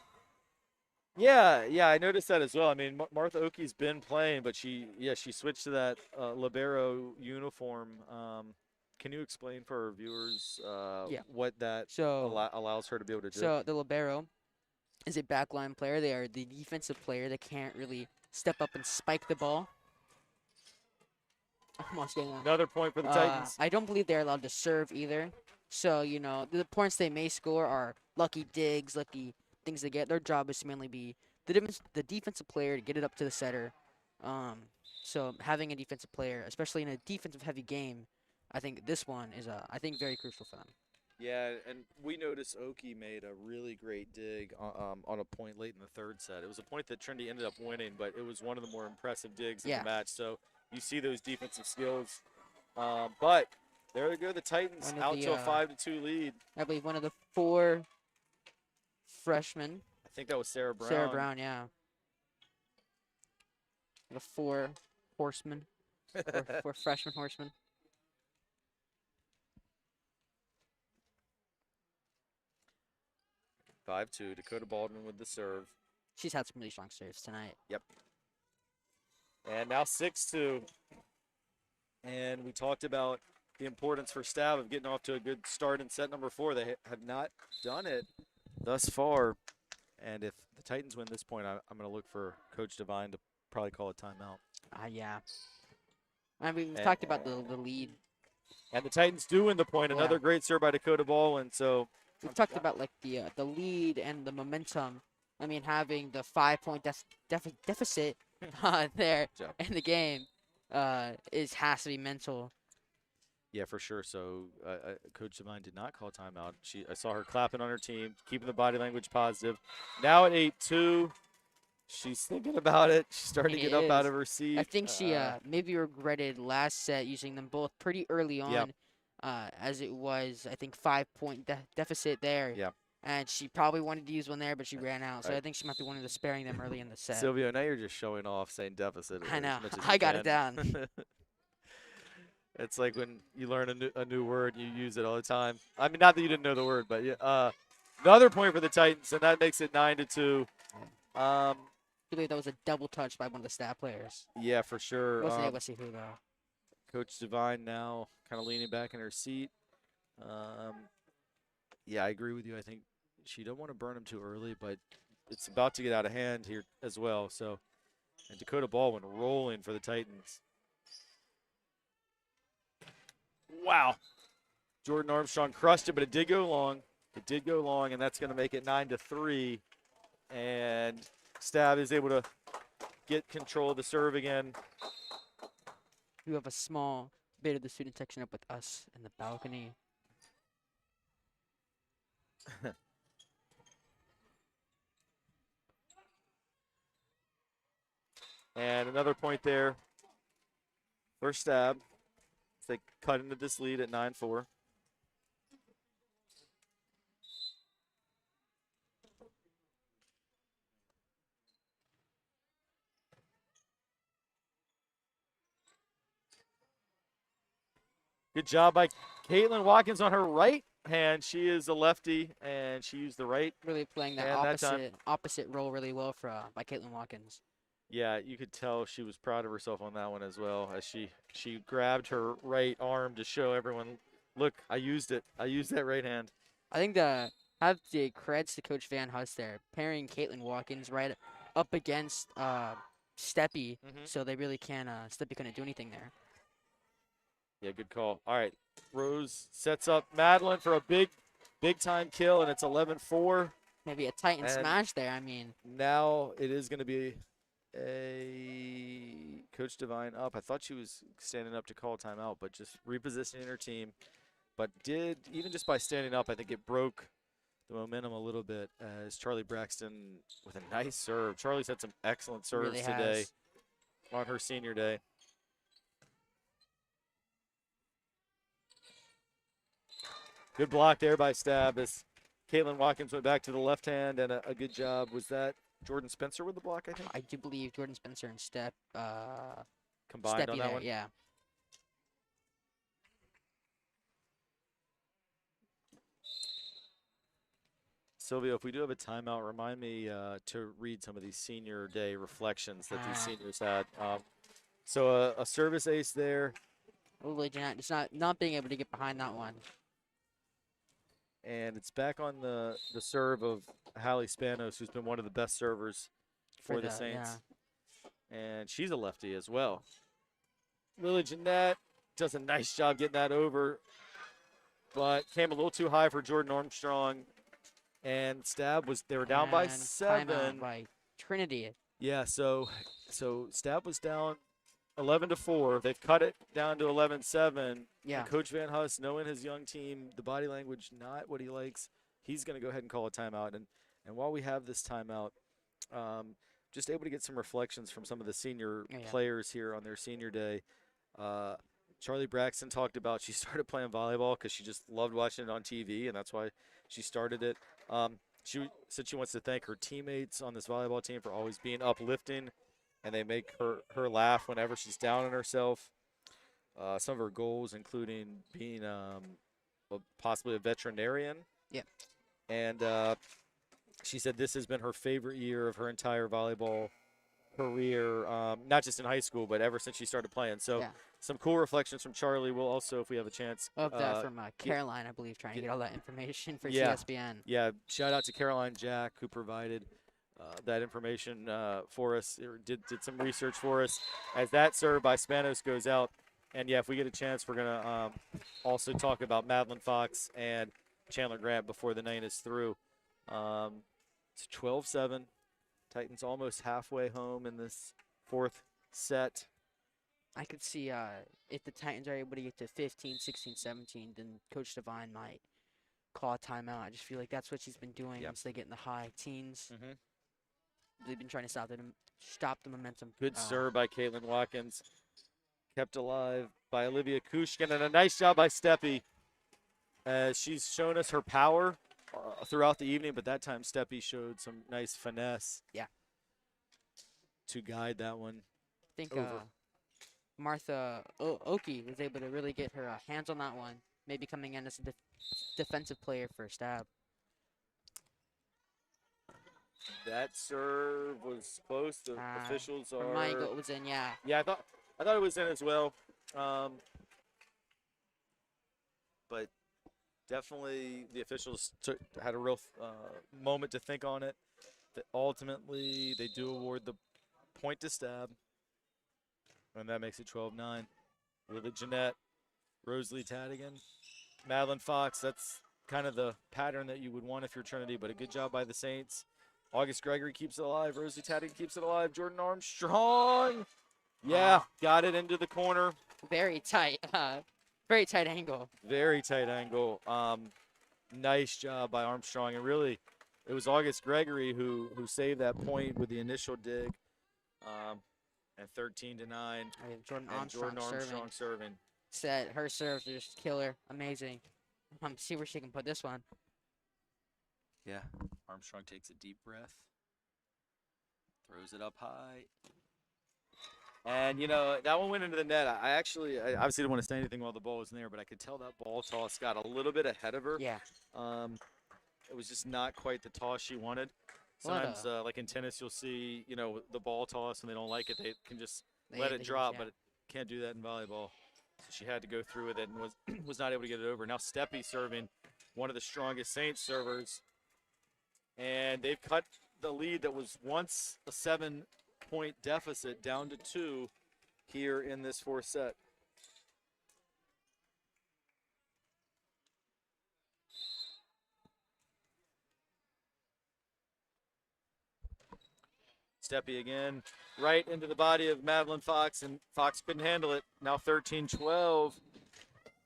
Yeah, I noticed that as well. I mean, Martha Oakey's been playing, but she switched to that libero uniform. Can you explain for our viewers Yeah. what that So allows her to be able to do? So the libero is a backline player. They are the defensive player that can't really step up and spike the ball. Almost getting that. Another point for the Titans. I don't believe they're allowed to serve either. So, you know, the points they may score are lucky digs, lucky things they get. Their job is to mainly be the defensive player to get it up to the setter. So having a defensive player, especially in a defensive heavy game, I think this one is I think very crucial for them. Yeah, and we noticed Oki made a really great dig on a point late in the third set. It was a point that Trinity ended up winning, but it was one of the more impressive digs in Yeah. the match. So you see those defensive skills. But there they go, the Titans out to a 5-2 lead. I believe one of the 4 freshmen. I think that was Sarah Brown. Sarah Brown, yeah. The 4 horsemen. or 4 freshman horsemen. 5-2, Dakota Baldwin with the serve. She's had some really strong serves tonight. Yep. And now 6-2. And we talked about the importance for Stab of getting off to a good start in set number 4. They have not done it thus far. And if the Titans win this point, I'm going to look for Coach Devine to probably call a timeout. Yeah. I mean, we talked about the lead. And the Titans do win the point. Another great serve by Dakota Baldwin. So we've talked about like the lead and the momentum. I mean, having the 5-point deficit there in the game has to be mental. Yeah, for sure. So Coach Devine did not call timeout. I saw her clapping on her team, keeping the body language positive. Now at 8-2, she's thinking about it. She's starting to get up out of her seat. I think she maybe regretted last set using them both pretty early on, as it was, I think, 5-point deficit there. Yeah. And she probably wanted to use one there, but she ran out. So I think she might be wanting to sparing them early in the set. Silvio, now you're just showing off, saying deficit. I know. As much as I you got can. it down. It's like when you learn a new word, you use it all the time. I mean, not that you didn't know the word, but yeah. Another point for the Titans, and that makes it 9-2. I believe that was a double touch by one of the staff players. Yeah, for sure. Wasn't able to see who though. Coach Devine now kind of leaning back in her seat. Yeah, I agree with you. I think she don't want to burn him too early, but it's about to get out of hand here as well. So, and Dakota Baldwin rolling for the Titans. Wow. Jordan Armstrong crushed it, but it did go long. It did go long, and that's going to make it 9-3. And Stab is able to get control of the serve again. You have a small bit of the student section up with us in the balcony. And another point there for Stab. They cut into this lead at 9-4. Good job by Caitlin Watkins on her right hand. She is a lefty, and she used the right. Really playing that And that time- opposite role really well for by Caitlin Watkins. Yeah, you could tell she was proud of herself on that one as well, as she grabbed her right arm to show everyone, look, I used it. I used that right hand. I think have the creds to Coach Van Hus there, pairing Caitlin Watkins right up against Steppy, Mhm. so they really can't. Steppy couldn't do anything there. Yeah, good call. All right, Rose sets up Madeline for a big time kill, and it's 11-4. Maybe a Titan And- smash there. I mean, Now it is going to be a Coach Devine up. I thought she was standing up to call timeout, but just repositioning her team. But even just by standing up, I think it broke the momentum a little bit as Charlie Braxton with a nice serve. Charlie's had some excellent serves really today has. on her senior day. Good block there by Stab as Caitlin Watkins went back to the left hand, and a good job. Was that Jordan Spencer with the block, I think? I do believe Jordan Spencer and Combined Steppy on that there. one? Yeah. Sylvia, if we do have a timeout, remind me to read some of these senior day reflections that these seniors had. So a service ace there, Really, Jeanette, just not being able to get behind that one. and it's back on the serve of Hallie Spanos, who's been one of the best servers for the Saints. And she's a lefty as well. Lily Jeanette does a nice job getting that over, but came a little too high for Jordan Armstrong. And Stab they were down by And 7. timeout by Trinity. Yeah, so Stab was down 11-4. They've cut it down to 11-7. Yeah. And Coach Van Hus, knowing his young team, the body language not what he likes, he's going to go ahead and call a timeout. And while we have this timeout, just able to get some reflections from some of the senior players here on their senior day. Charlie Braxton talked about she started playing volleyball because she just loved watching it on TV, and that's why she started it. She said she wants to thank her teammates on this volleyball team for always being uplifting, and they make her laugh whenever she's down on herself. Some of her goals, including being possibly a veterinarian. Yep. And she said this has been her favorite year of her entire volleyball career, not just in high school, but ever since she started playing. So some cool reflections from Charlie. We'll also, if we have a chance. Of that from Caroline, I believe, trying to get all that information for Yeah. TSBN. Yeah, shout out to Caroline Jack, who provided that information for us, did some research for us, as that serve by Spanos goes out. And, yeah, if we get a chance, we're going to also talk about Madeline Fox and Chandler Grant before the night is through. It's 12-7. Titans almost halfway home in this fourth set. I could see if the Titans are able to get to 15, 16, 17, then Coach Devine might call a timeout. I just feel like that's what she's been doing once they get in the high teens. Mm-hmm. They've been trying to stop the momentum. Good serve by Caitlin Watkins. Kept alive by Olivia Kushkin, and a nice job by Steppy. She's shown us her power throughout the evening, but that time Steppy showed some nice finesse. Yeah. To guide that one. I think over. Martha Oki was able to really get her hands on that one, maybe coming in as a defensive player for Stab. That serve was close. The officials are. From my angle, it was in, yeah. Yeah, I thought it was in as well. But definitely the officials had a real moment to think on it. That ultimately, they do award the point to Stab. And that makes it 12-9. Lily Jeanette, Rosalie Tadigan, Madeline Fox. That's kind of the pattern that you would want if you're Trinity, but a good job by the Saints. August Gregory keeps it alive. Rosalie Tadigan keeps it alive. Jordan Armstrong. Yeah, got it into the corner. Very tight. Very tight angle. Very tight angle. Nice job by Armstrong. And really, it was August Gregory who saved that point with the initial dig. And 13-9. Jordan Armstrong serving. Said her serves are just killer. Amazing. See where she can put this one. Yeah. Armstrong takes a deep breath. Throws it up high. And, that one went into the net. I obviously didn't want to say anything while the ball was in there, but I could tell that ball toss got a little bit ahead of her. Yeah. Um, it was just not quite the toss she wanted. What Sometimes, like in tennis, you'll see, the ball toss and they don't like it. They can just let they it can drop, yeah. but can't do that in volleyball. So she had to go through with it and was was not able to get it over. Now Steppy serving, one of the strongest Saints servers, and they've cut the lead that was once a 7-point deficit down to 2 here in this fourth set. Steppy again, right into the body of Madeline Fox, and Fox couldn't handle it. Now 13-12.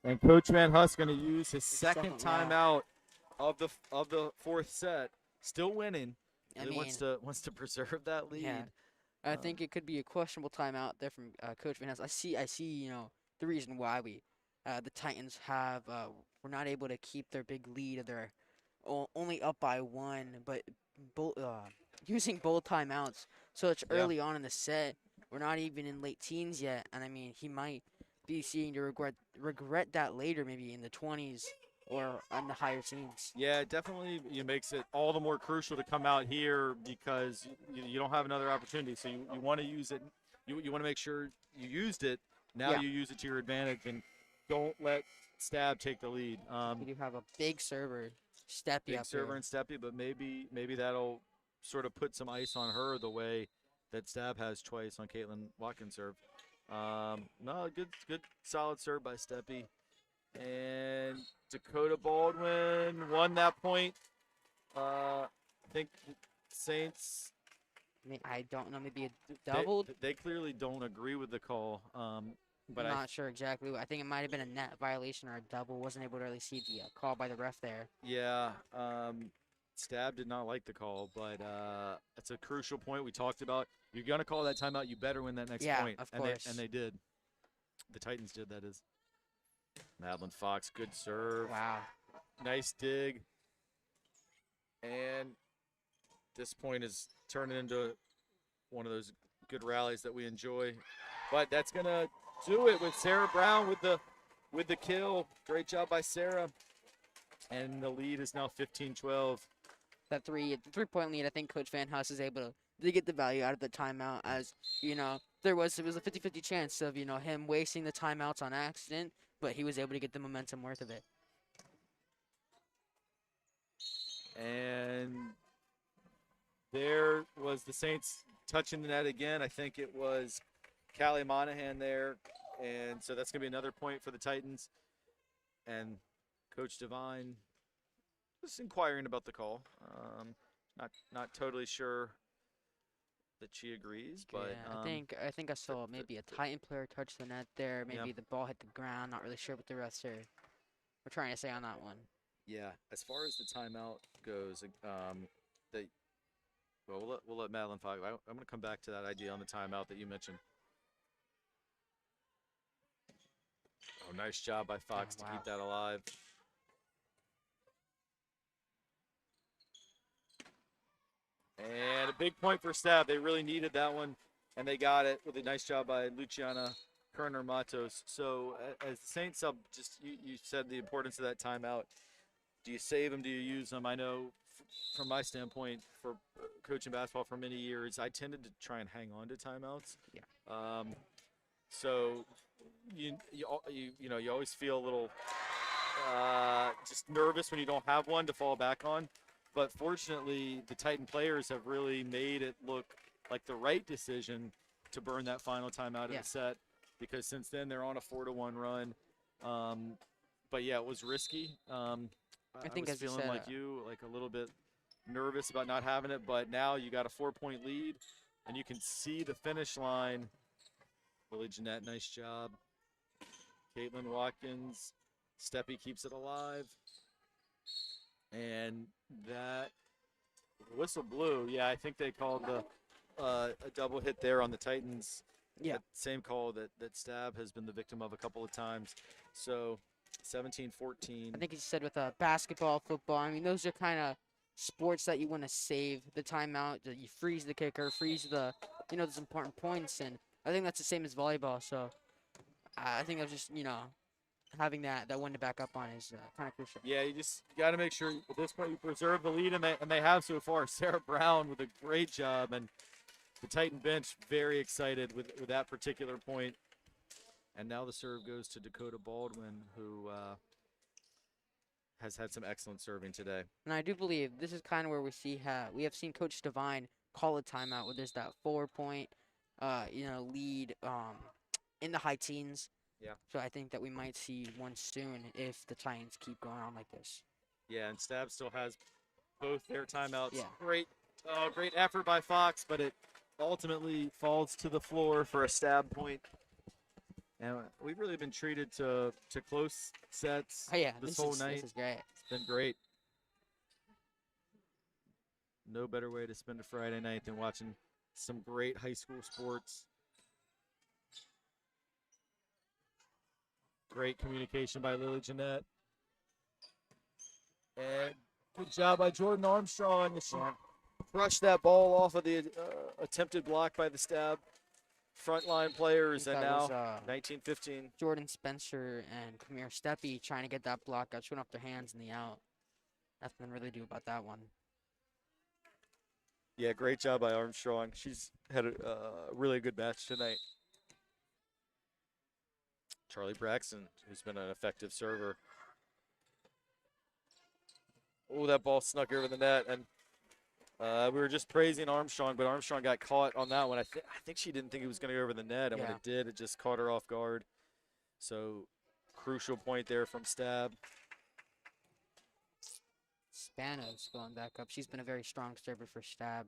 And Coach Van Huss going to use his second timeout of the fourth set. Still winning. Really wants to preserve that lead. Yeah. I think it could be a questionable timeout there from Coach Van Ness. I see, the reason why the Titans were not able to keep their big lead. They're only up by 1, but using both timeouts so it's early on in the set. We're not even in late teens yet, and I mean he might be seeing to regret that later, maybe in the 20s or on the higher teens. Yeah, it definitely makes it all the more crucial to come out here because you don't have another opportunity. So you want to use it. You want to make sure you used it. Now you use it to your advantage and don't let Stab take the lead. We do have a big server, Steppy. Big server and Steppy, but maybe that'll sort of put some ice on her the way that Stab has twice on Caitlin Watkins' serve. No, good solid serve by Steppy. And Dakota Baldwin won that point. I think Saints. I don't know, maybe a double. They clearly don't agree with the call. But I'm not sure exactly. I think it might have been a net violation or a double. Wasn't able to really see the call by the ref there. Yeah. Stab did not like the call, but it's a crucial point we talked about. You're gonna call that timeout. You better win that next point. Of course. And they did. The Titans did, that is. Madeline Fox, good serve. Wow. Nice dig. And this point is turning into one of those good rallies that we enjoy. But that's going to do it with Sarah Brown with the kill. Great job by Sarah. And the lead is now 15-12. That three-point lead, I think Coach Van Huss is able to get the value out of the timeout, as, it was a 50-50 chance of, him wasting the timeouts on accident, but he was able to get the momentum worth of it. And there was the Saints touching the net again. I think it was Callie Monahan there. And so that's going to be another point for the Titans. And Coach Devine was inquiring about the call. Not totally sure that she agrees, but I think I saw maybe a Titan player touch the net there. Maybe the ball hit the ground. Not really sure what the refs are trying to say on that one. Yeah, as far as the timeout goes, we'll let Madeline Fox. I'm going to come back to that idea on the timeout that you mentioned. Oh, nice job by Fox to keep that alive. And a big point for Stab. They really needed that one, and they got it with a nice job by Luciana Kerner-Matos. So as the Saints sub, just you said the importance of that timeout. Do you save them? Do you use them? I know from my standpoint, for coaching basketball for many years, I tended to try and hang on to timeouts. Yeah. So you always feel a little just nervous when you don't have one to fall back on. But fortunately, the Titan players have really made it look like the right decision to burn that final timeout of the set, because since then they're on a 4-1 run. But yeah, it was risky. I think was feeling like a little bit nervous about not having it, but now you got a 4-point lead, and you can see the finish line. Lily Jeanette, nice job. Caitlin Watkins, Steppy keeps it alive. And that whistle blew. Yeah, I think they called a double hit there on the Titans. Yeah. That same call that Stab has been the victim of a couple of times. So 17-14. I think he said with basketball, football, I mean, those are kind of sports that you want to save the timeout. You freeze the kicker, freeze the, those important points. And I think that's the same as volleyball. So I think of just having that one to back up on is kind of crucial. Yeah, you got to make sure at this point you preserve the lead, and they have so far. Sarah Brown with a great job, and the Titan bench very excited with that particular point. And now the serve goes to Dakota Baldwin, who has had some excellent serving today. And I do believe this is kind of where we have seen Coach Devine call a timeout where there's that 4-point, lead in the high teens. Yeah. So I think that we might see one soon if the Titans keep going on like this. Yeah, and Stab still has both their timeouts. Yeah. Great effort by Fox, but it ultimately falls to the floor for a Stab point. And we've really been treated to close sets Oh yeah, this whole night. This is great. It's been great. No better way to spend a Friday night than watching some great high school sports. Great communication by Lily Jeanette. And good job by Jordan Armstrong. She brushed that ball off of the attempted block by the Stab frontline players, and now 19-15. Jordan Spencer and Kamir Steppe trying to get that block out, showing off their hands in the out. Nothing to really do about that one. Yeah, great job by Armstrong. She's had a really good match tonight. Charlie Braxton, who's been an effective server. Oh, that ball snuck over the net, and we were just praising Armstrong, but Armstrong got caught on that one. I think she didn't think it was going to go over the net, and when it did, it just caught her off guard. So, crucial point there from Stab. Spanos going back up. She's been a very strong server for Stab.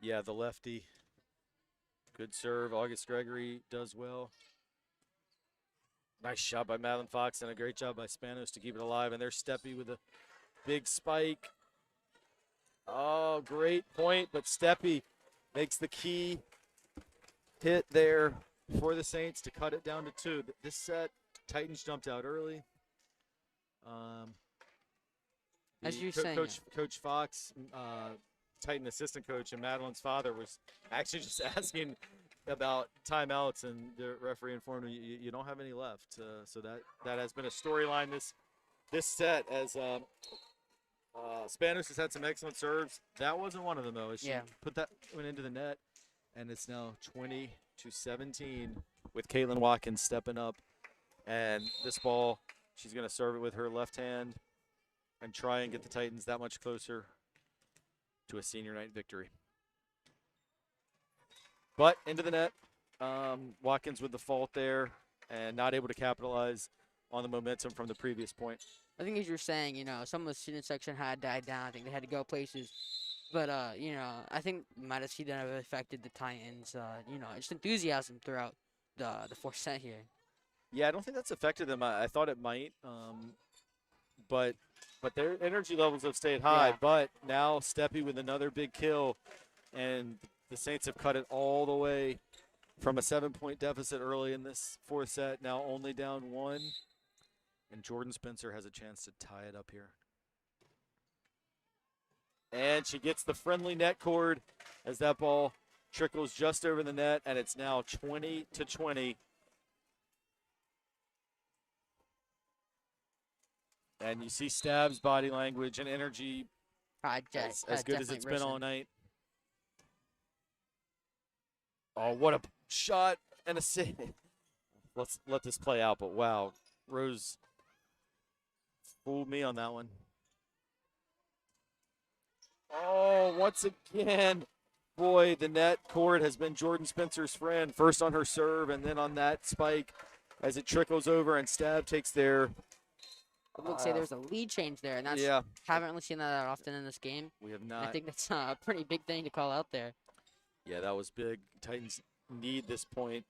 Yeah, the lefty. Good serve. August Gregory does well. Nice shot by Madeline Fox, and a great job by Spanos to keep it alive. And there's Steppe with a big spike. Oh, great point, but Steppe makes the key hit there for the Saints to cut it down to 2. This set, Titans jumped out early. As you're saying, Coach Fox, Titan assistant coach, and Madeline's father was actually just asking about timeouts, and the referee informed him you don't have any left. So that has been a storyline this set as Spanos has had some excellent serves. That wasn't one of them, though. She put that one into the net, and it's now 20-17 with Caitlin Watkins stepping up. And this ball, she's going to serve it with her left hand and try and get the Titans that much closer to a senior night victory. But into the net, Watkins with the fault there and not able to capitalize on the momentum from the previous point. I think as you're saying, some of the student section had died down. I think they had to go places. But, I think we might have seen that have affected the Titans, just enthusiasm throughout the fourth set here. Yeah, I don't think that's affected them. I thought it might. But their energy levels have stayed high. Yeah. But now Steppe with another big kill, and the Saints have cut it all the way from a 7-point deficit early in this fourth set, now only down 1. And Jordan Spencer has a chance to tie it up here. And she gets the friendly net cord as that ball trickles just over the net, and it's now 20-20. And you see Stab's body language and energy as good as it's been all night. Oh, what a shot and a save. Let's let this play out, but wow. Rose fooled me on that one. Oh, once again, boy, the net cord has been Jordan Spencer's friend. First on her serve and then on that spike as it trickles over and Stab takes their It looks like there's a lead change there, and that's haven't really seen that often in this game. We have And not. I think that's a pretty big thing to call out there. Yeah, that was big. Titans need this point.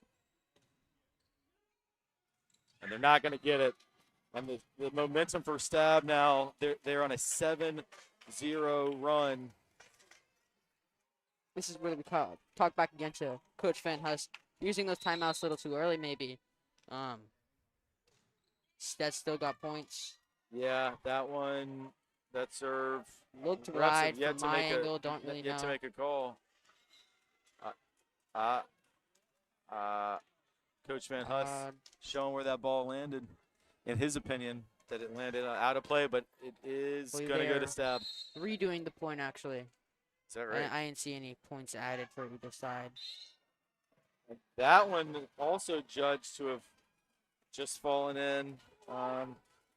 And they're not going to get it. And the momentum for Stab now, they're on a 7-0 run. This is where we talk back again to Coach Van Hust, using those timeouts a little too early maybe. That still got points. Yeah, that one, that serve. Looked right from my angle, don't really know. Yet to make a call. Coach Van Huss showing where that ball landed. In his opinion, that it landed out of play, but it is Well, going to go to they're Stab. redoing the point, actually. Is that right? I didn't see any points added for either side. That one also judged to have just fallen in.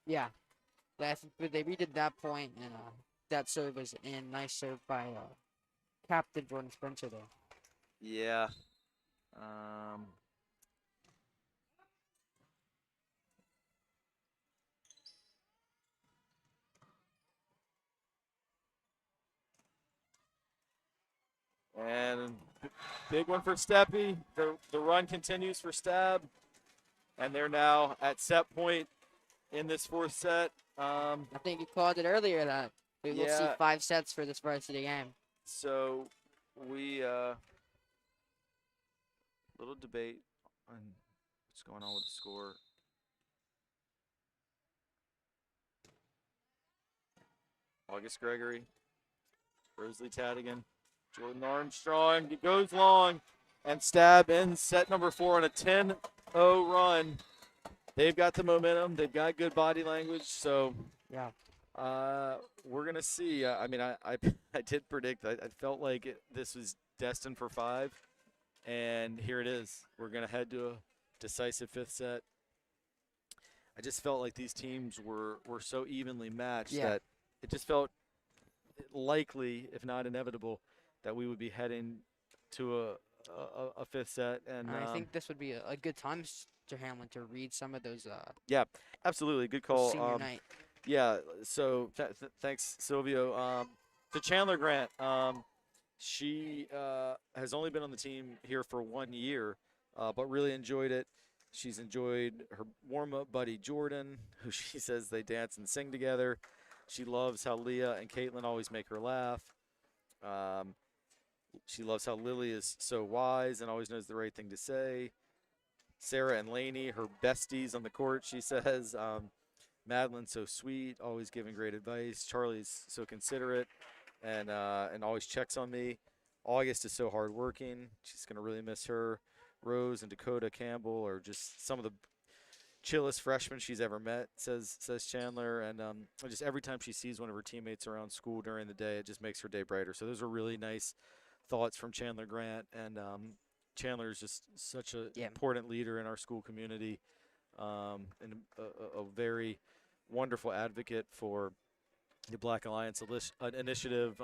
Yeah. They redid that point, and that serve was in. Nice serve by Captain Jordan Spencer there. Yeah. And big one for Steppy. The run continues for Stab. And they're now at set point in this fourth set. I think you called it earlier that we will see 5 sets for this varsity game. So we little debate on what's going on with the score. August Gregory, Rosalie Tadigan, Jordan Armstrong. It goes long, and Stab ends set number 4 on a 10-0 run. They've got the momentum. They've got good body language. So yeah, we're gonna see. I mean, I did predict. I felt like this was destined for 5, and here it is. We're gonna head to a decisive 5th set. I just felt like these teams were so evenly matched that it just felt likely, if not inevitable, that we would be heading to a 5th set. And I think this would be a good time, Mr. Hamlin, to read some of those. Yeah, absolutely, good call. Senior night. Yeah, so thanks, Silvio. To Chandler Grant, she has only been on the team here for 1 year, but really enjoyed it. She's enjoyed her warm-up buddy Jordan, who she says they dance and sing together. She loves how Leah and Caitlin always make her laugh. She loves how Lily is so wise and always knows the right thing to say. Sarah and Lainey, her besties on the court, she says. Madeline's so sweet, always giving great advice. Charlie's so considerate and always checks on me. August is so hardworking. She's going to really miss her. Rose and Dakota Campbell are just some of the chillest freshmen she's ever met, says Chandler. And just every time she sees one of her teammates around school during the day, it just makes her day brighter. So those are really nice thoughts from Chandler Grant. And Chandler is just such an important leader in our school community, and a very wonderful advocate for the Black Alliance initiative,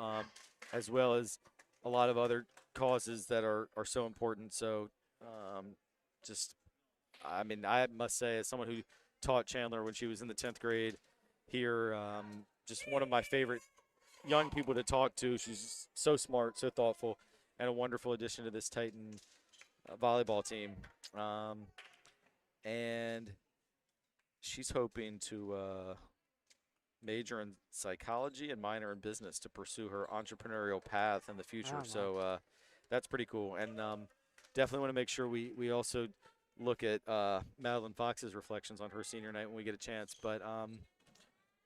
as well as a lot of other causes that are so important. So I mean, I must say, as someone who taught Chandler when she was in the 10th grade here, just one of my favorite young people to talk to. She's so smart, so thoughtful, and a wonderful addition to this Titan volleyball team. And she's hoping to major in psychology and minor in business to pursue her entrepreneurial path in the future. Wow. So that's pretty cool. And definitely want to make sure we also look at Madeline Fox's reflections on her senior night when we get a chance. But,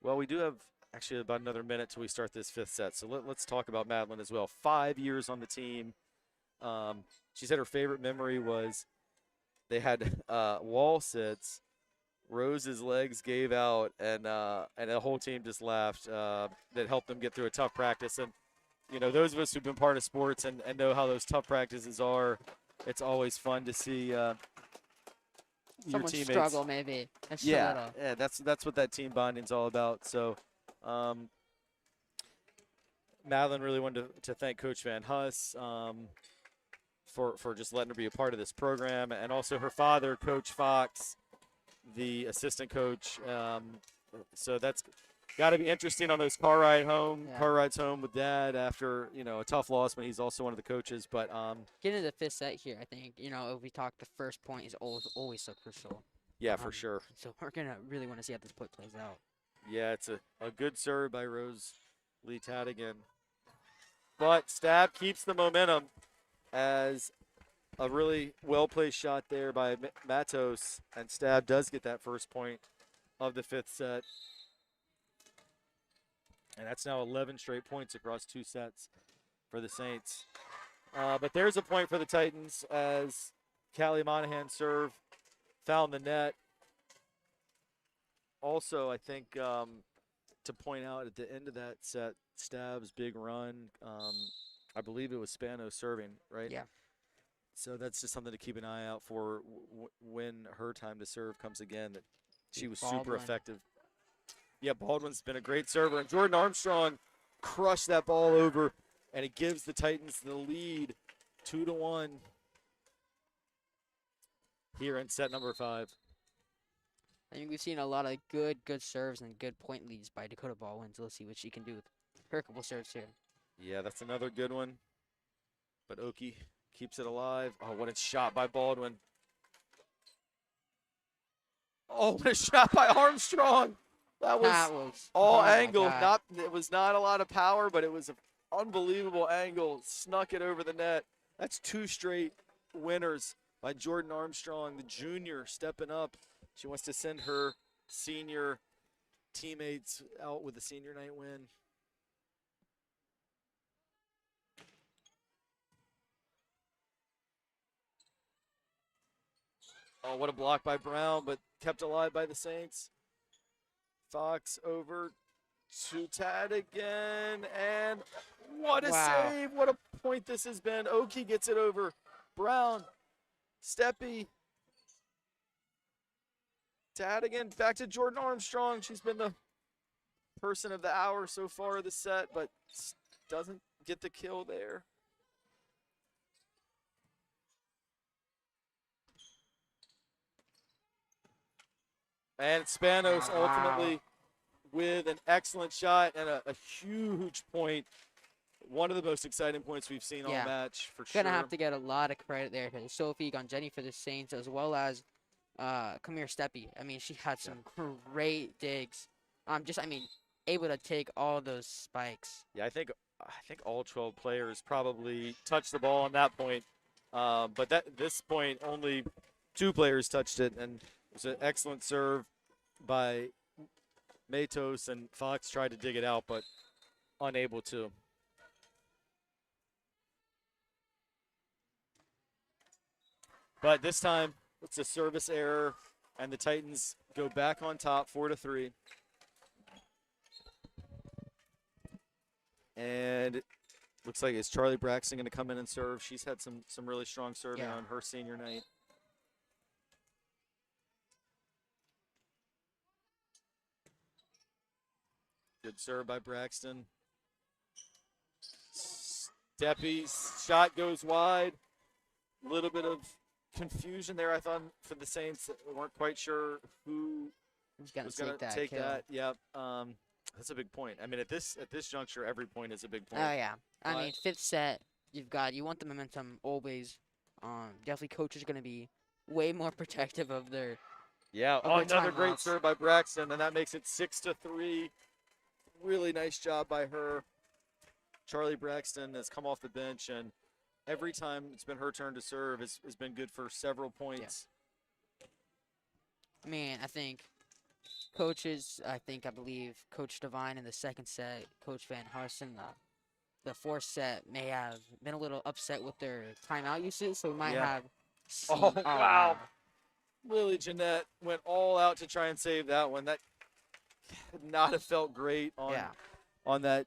well, we do have actually about another minute till we start this 5th set. So let's talk about Madeline as well. 5 years on the team. She said her favorite memory was they had wall sits. Rose's legs gave out, and the whole team just laughed. That helped them get through a tough practice. And, you know, those of us who've been part of sports and know how those tough practices are, it's always fun to see your Someone teammates struggle, maybe. Yeah, that's what that team bonding's all about. So Madeline really wanted to thank Coach Van Huss for just letting her be a part of this program, and also her father, Coach Fox, the assistant coach. So that's got to be interesting on those car rides home with Dad after, you know, a tough loss, but he's also one of the coaches. But getting to the 5th set here, I think, you know, if we talk, the first point is always so crucial. Yeah, for sure. So we're gonna really want to see how this point plays out. Yeah, it's a good serve by Rose Lee Tadigan. But Stab keeps the momentum as a really well-placed shot there by Matos, and Stab does get that first point of the 5th set. And that's now 11 straight points across 2 sets for the Saints. But there's a point for the Titans as Callie Monahan serve found the net. Also, I think to point out at the end of that set, Stab's big run, I believe it was Spano serving, right? Yeah. So that's just something to keep an eye out for when her time to serve comes again, that she was super Baldwin. effective. Yeah, Baldwin's been a great server. And Jordan Armstrong crushed that ball over, and it gives the Titans the lead 2-1 here in set number 5. I think we've seen a lot of good serves and good point leads by Dakota Baldwin. So let's see what she can do with her couple serves here. Yeah, that's another good one. But Oki keeps it alive. Oh, what a shot by Baldwin. Oh, what a shot by Armstrong. That was all oh my angle. God. It was not a lot of power, but it was an unbelievable angle. Snuck it over the net. That's 2 straight winners by Jordan Armstrong, the junior, stepping up. She wants to send her senior teammates out with a senior night win. Oh, what a block by Brown, but kept alive by the Saints. Fox over to Tad again, and what a Wow. save. What a point this has been. Oki gets it over Brown. Steppy. Tad again, back to Jordan Armstrong. She's been the person of the hour so far of the set, but doesn't get the kill there. And Spanos ultimately with an excellent shot and a huge point. One of the most exciting points we've seen all match, for sure. Gonna have to get a lot of credit there to Sophie Gonjeni for the Saints, as well as Kamir Steppy. I mean, she had some great digs. Able to take all those spikes. Yeah, I think all 12 players probably touched the ball on that point. But this point, only 2 players touched it, and it was an excellent serve by Matos, and Fox tried to dig it out, but unable to. But this time, it's a service error, and the Titans go back on top, 4-3. And it looks like it's Charlie Braxton going to come in and serve. She's had some really strong serving on her senior night. Good serve by Braxton. Steppy's shot goes wide. A little bit of confusion there, I thought, for the Saints. We weren't quite sure who was going to take that. Yep. That's a big point. I mean, at this juncture, every point is a big point. Oh yeah. I mean, 5th set, you want the momentum always. Definitely coach is going to be way more protective of their. Yeah. Of their Another great timeouts. serve by Braxton, and that makes it 6-3. Really nice job by her. Charlie Braxton has come off the bench, and every time it's been her turn to serve has been good for several points. I mean, I believe Coach Devine in the 2nd set, Coach Van Harsen, the 4th set may have been a little upset with their timeout usage, so we might have seen, Oh, wow. Lily Jeanette went all out to try and save that one. That could not have felt great on that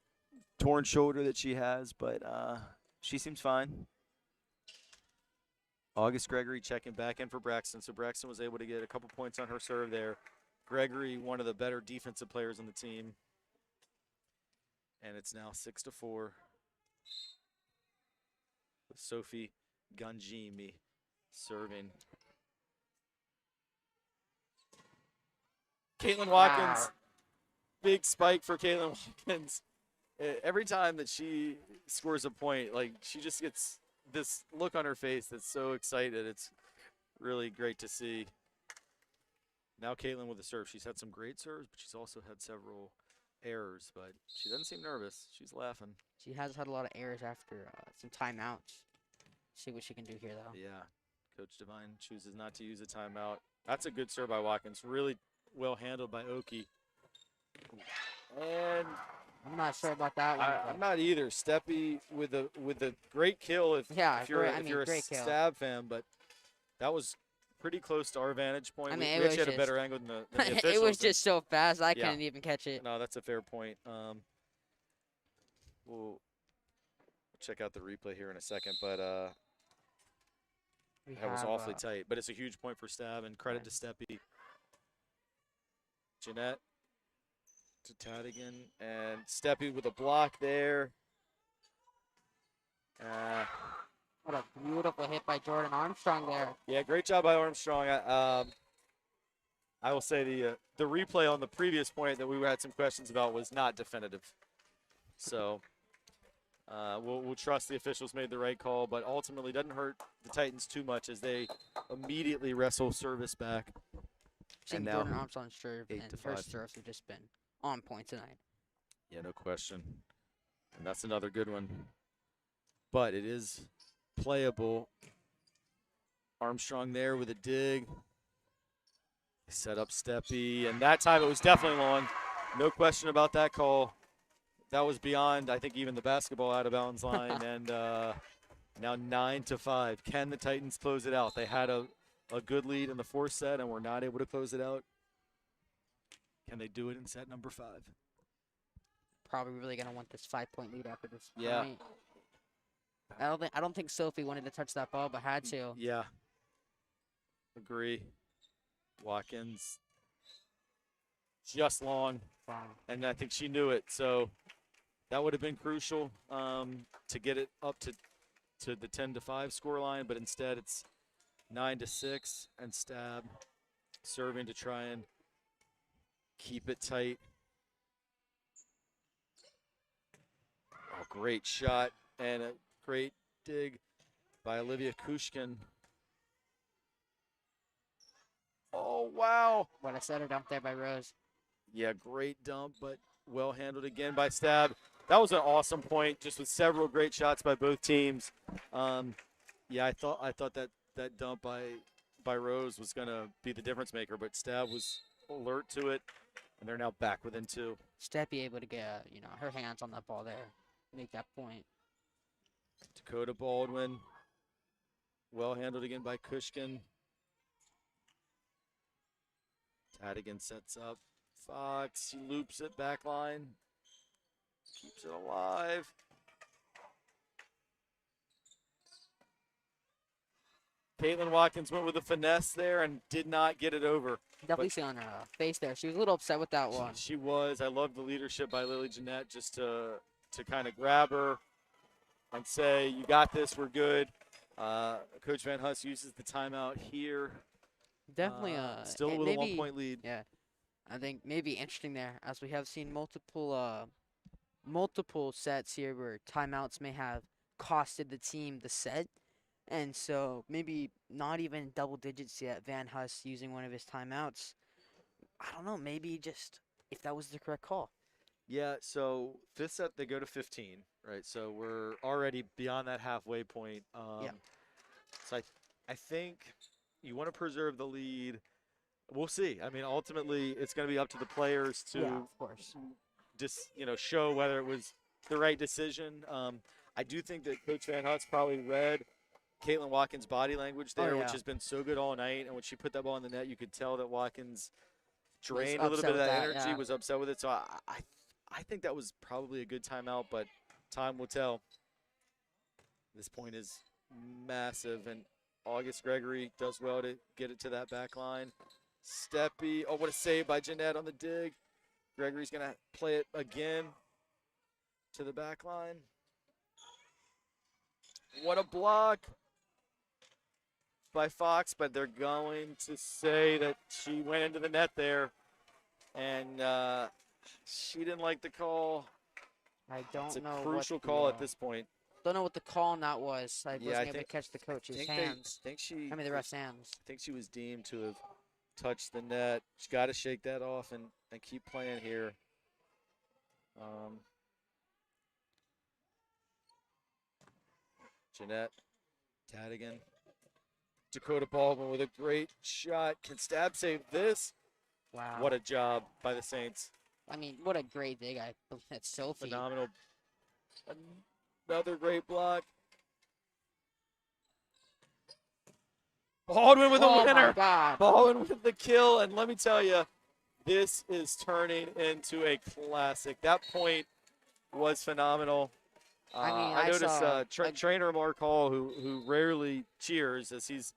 torn shoulder that she has, but she seems fine. August Gregory checking back in for Braxton, so Braxton was able to get a couple points on her serve there. Gregory, one of the better defensive players on the team. And it's now 6-4. With Sophie Ganjimi serving. Caitlin Watkins, big spike for Caitlin Watkins. Every time that she scores a point, like, she just gets this look on her face that's so excited. It's really great to see. Now Caitlin with the serve. She's had some great serves, but she's also had several errors, but she doesn't seem nervous. She's laughing. She has had a lot of errors after some timeouts. See what she can do here, though. Yeah. Coach Devine chooses not to use a timeout. That's a good serve by Watkins. Really well handled by Oki. And I'm not sure about that one. I'm not either. Steppy with a great kill if you're a great kill. Stab fan, but That was pretty close to our vantage point. I mean, we it actually was had a just- better angle than the officials. It was and- just so fast, I Yeah. couldn't even catch it. No, that's a fair point. We'll check out the replay here in a second, but We that was have, awfully tight. But it's a huge point for Stab, and credit to Steppy. Jeanette to Tadigan, and Steppy with a block there. What a beautiful hit by Jordan Armstrong there. Yeah, great job by Armstrong. I will say the replay on the previous point that we had some questions about was not definitive. So we'll trust the officials made the right call, but ultimately doesn't hurt the Titans too much as they immediately wrestle service back. Seeing now, Jordan Armstrong's serve 8 and to her 5. serves have just been on point tonight. Yeah, no question. And that's another good one. But it is playable. Armstrong there with a dig. Set up Steppy, and that time it was definitely long. No question about that call. That was beyond, I think, even the basketball out of bounds line. And now 9 to 5. Can the Titans close it out? They had a good lead in the fourth set and were not able to close it out. Can they do it in set number 5? Probably really gonna want this 5-point lead after this Yeah. point. I don't think Sophie wanted to touch that ball, but had to. Yeah. Agree. Watkins just long, Wow. and I think she knew it. So that would have been crucial to get it up to the 10 to 5 scoreline, but instead it's 9 to 6, and Stab serving to try and keep it tight. Oh, great shot and a great dig by Olivia Kushkin. Oh, wow. What a setter dump there by Rose. Yeah, great dump, but well handled again by Stab. That was an awesome point, just with several great shots by both teams. Yeah, I thought that dump by Rose was gonna be the difference maker, but Stab was alert to it, and they're now back within 2. Steppy able to get her hands on that ball there, make that point. Dakota Baldwin, well handled again by Kushkin. Tadigan sets up Fox. He loops it back line. Keeps it alive. Caitlin Watkins went with a finesse there and did not get it over. Definitely see on her face there. She was a little upset with that one. She was. I love the leadership by Lily Jeanette just to kind of grab her and say, you got this, we're good. Coach Van Huss uses the timeout here. Definitely still with a 1-point lead. Yeah, I think maybe interesting there, as we have seen multiple sets here where timeouts may have costed the team the set, and so maybe not even double digits yet. Van Huss using one of his timeouts. I don't know. Maybe just if that was the correct call. Yeah. So fifth set they go to 15, right? So we're already beyond that halfway point. Yeah. So I think you want to preserve the lead. We'll see. I mean, ultimately, it's going to be up to the players to Yeah, of course. just show whether it was the right decision. I do think that Coach Van Huss probably read Caitlin Watkins' body language there, which yeah. has been so good all night. And when she put that ball in the net, you could tell that Watkins drained a little upset bit of with that that, energy, yeah. was upset with it. So I think that was probably a good timeout, but time will tell. This point is massive, and August Gregory does well to get it to that back line. Steppy, oh, what a save by Jeanette on the dig. Gregory's going to play it again to the back line. What a block by Fox, but they're going to say that she went into the net there, and she didn't like the call. I don't It's a know. crucial what the, call at this point. Don't know what the call on that was. I Yeah, wasn't I able think- to catch the coach's the ref's hands. I think she was deemed to have touched the net. She's got to shake that off and keep playing here. Jeanette, Tadigan, Dakota Baldwin with a great shot. Can Stab save this? Wow. What a job by the Saints. I mean, what a great dig. That's Sophie. Phenomenal. Another great block. Baldwin with a Oh winner. my God. Baldwin with the kill. And let me tell you, this is turning into a classic. That point was phenomenal. I mean, I I noticed saw trainer Mark Hall, who rarely cheers, as he's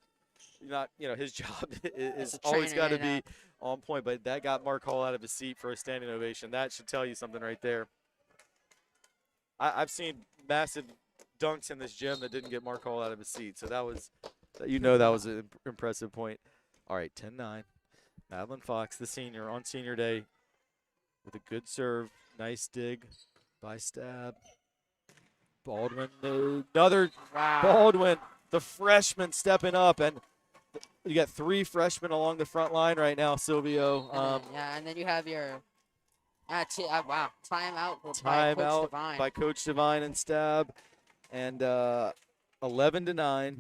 not, his job as is a always trainer, got to you know. be on point. But that got Mark Hall out of his seat for a standing ovation. That should tell you something right there. I've seen massive dunks in this gym that didn't get Mark Hall out of his seat. So that was an impressive point. All right, 10-9. Madeline Fox, the senior, on senior day with a good serve. Nice dig by Stab. Baldwin, another Wow. Baldwin, the freshman stepping up. And you got 3 freshmen along the front line right now, Silvio. And then you have your wow, timeout by Coach Timeout Devine. by Coach Devine and Stab. And 11-9.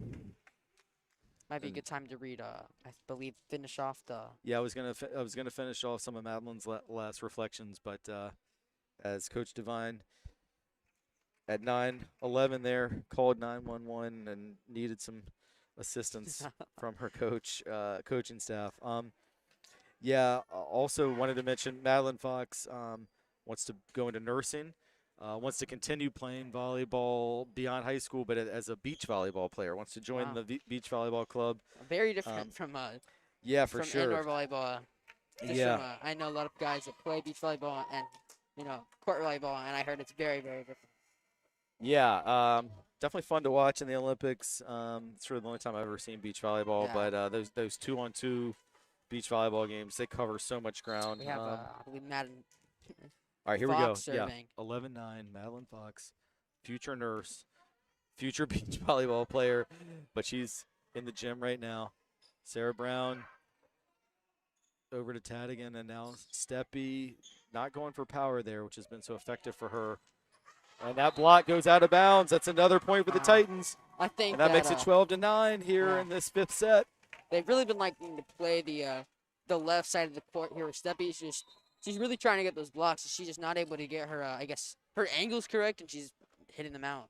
Might be a good time to read. I believe finish off the. Yeah, I was gonna finish off some of Madeline's last reflections, but as Coach Devine at 9-11 there called 911 and needed some assistance from her coaching staff. Also wanted to mention Madeline Fox wants to go into nursing. Wants to continue playing volleyball beyond high school, but as a beach volleyball player. Wants to join the beach volleyball club. Very different from for from sure. indoor volleyball. I know a lot of guys that play beach volleyball and court volleyball, and I heard it's very, very different. Yeah, definitely fun to watch in the Olympics. It's really the only time I've ever seen beach volleyball. Yeah. But those 2-on-2 beach volleyball games, they cover so much ground. We have I believe Madden. All right, here Fox we go. serving. Yeah, 11-9, Madeline Fox, future nurse, future beach volleyball player, but she's in the gym right now. Sarah Brown over to Tadigan, and now Steppy not going for power there, which has been so effective for her. And that block goes out of bounds. That's another point for the Titans. I think and that makes it 12-9 here in this 5th set. They've really been liking to play the left side of the court here with Steppy. She's really trying to get those blocks. She's just not able to get her, her angles correct, and she's hitting them out.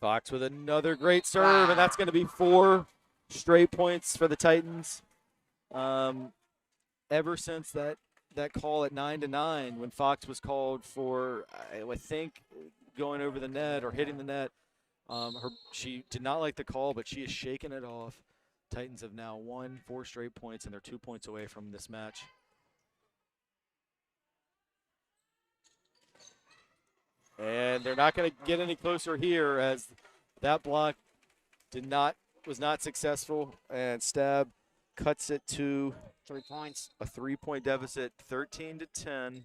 Fox with another great serve, and that's going to be 4 straight points for the Titans. Ever since that call at 9-9, when Fox was called for, I think, going over the net or hitting the net, she did not like the call, but she is shaking it off. Titans have now won 4 straight points, and they're 2 points away from this match. And they're not going to get any closer here, as that block was not successful, and Stab cuts it to 3 points. A 3-point deficit, 13-10,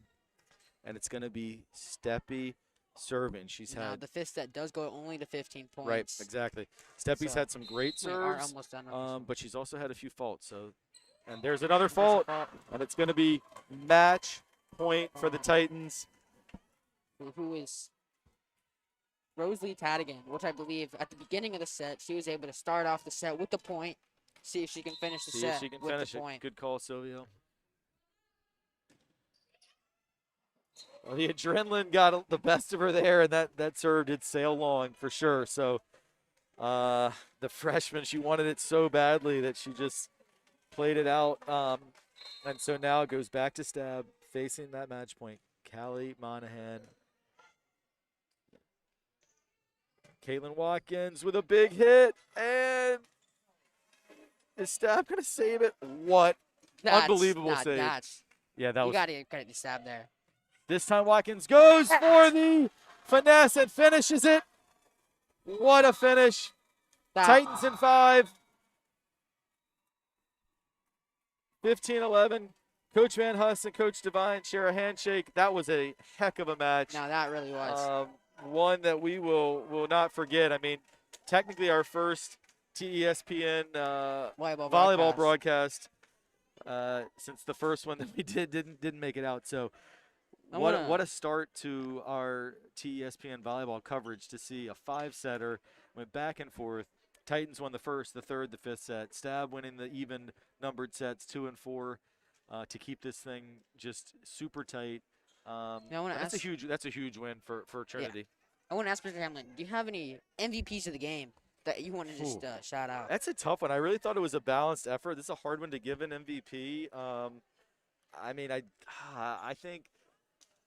and it's going to be Steppy serving. She's had the 5th set does go only to 15 points. Right, exactly. Steppy's had some great serves, we are almost done but she's also had a few faults. And there's another fault, and it's going to be match point for the Titans. Who is Rosalie Tadigan, which I believe at the beginning of the set, she was able to start off the set with the point, see if she can finish the set with the point. Good call, Silvio. Well, the adrenaline got the best of her there, and that serve did sail long for sure. So the freshman, she wanted it so badly that she just played it out. And so now it goes back to Stab, facing that match point. Callie Monahan. Caitlin Watkins with a big hit, and is Stab going to save it? What unbelievable save. Yeah, that was. You got to credit the Stab there. This time Watkins goes for the finesse and finishes it. What a finish. Titans in 5. 15-11. Coach Van Huss and Coach Devine share a handshake. That was a heck of a match. No, that really was. One that we will not forget. I mean, technically our first TESPN volleyball broadcast since the first one that we didn't make it out. So what a start to our TESPN volleyball coverage to see a 5-setter went back and forth. Titans won the first, the third, the 5th set. Stab winning the even numbered sets 2 and 4 to keep this thing just super tight. That's a huge win for Trinity. Yeah. I want to ask Mr. Hamlin, do you have any MVPs of the game that you want to just shout out? That's a tough one. I really thought it was a balanced effort. This is a hard one to give an MVP. I mean, I think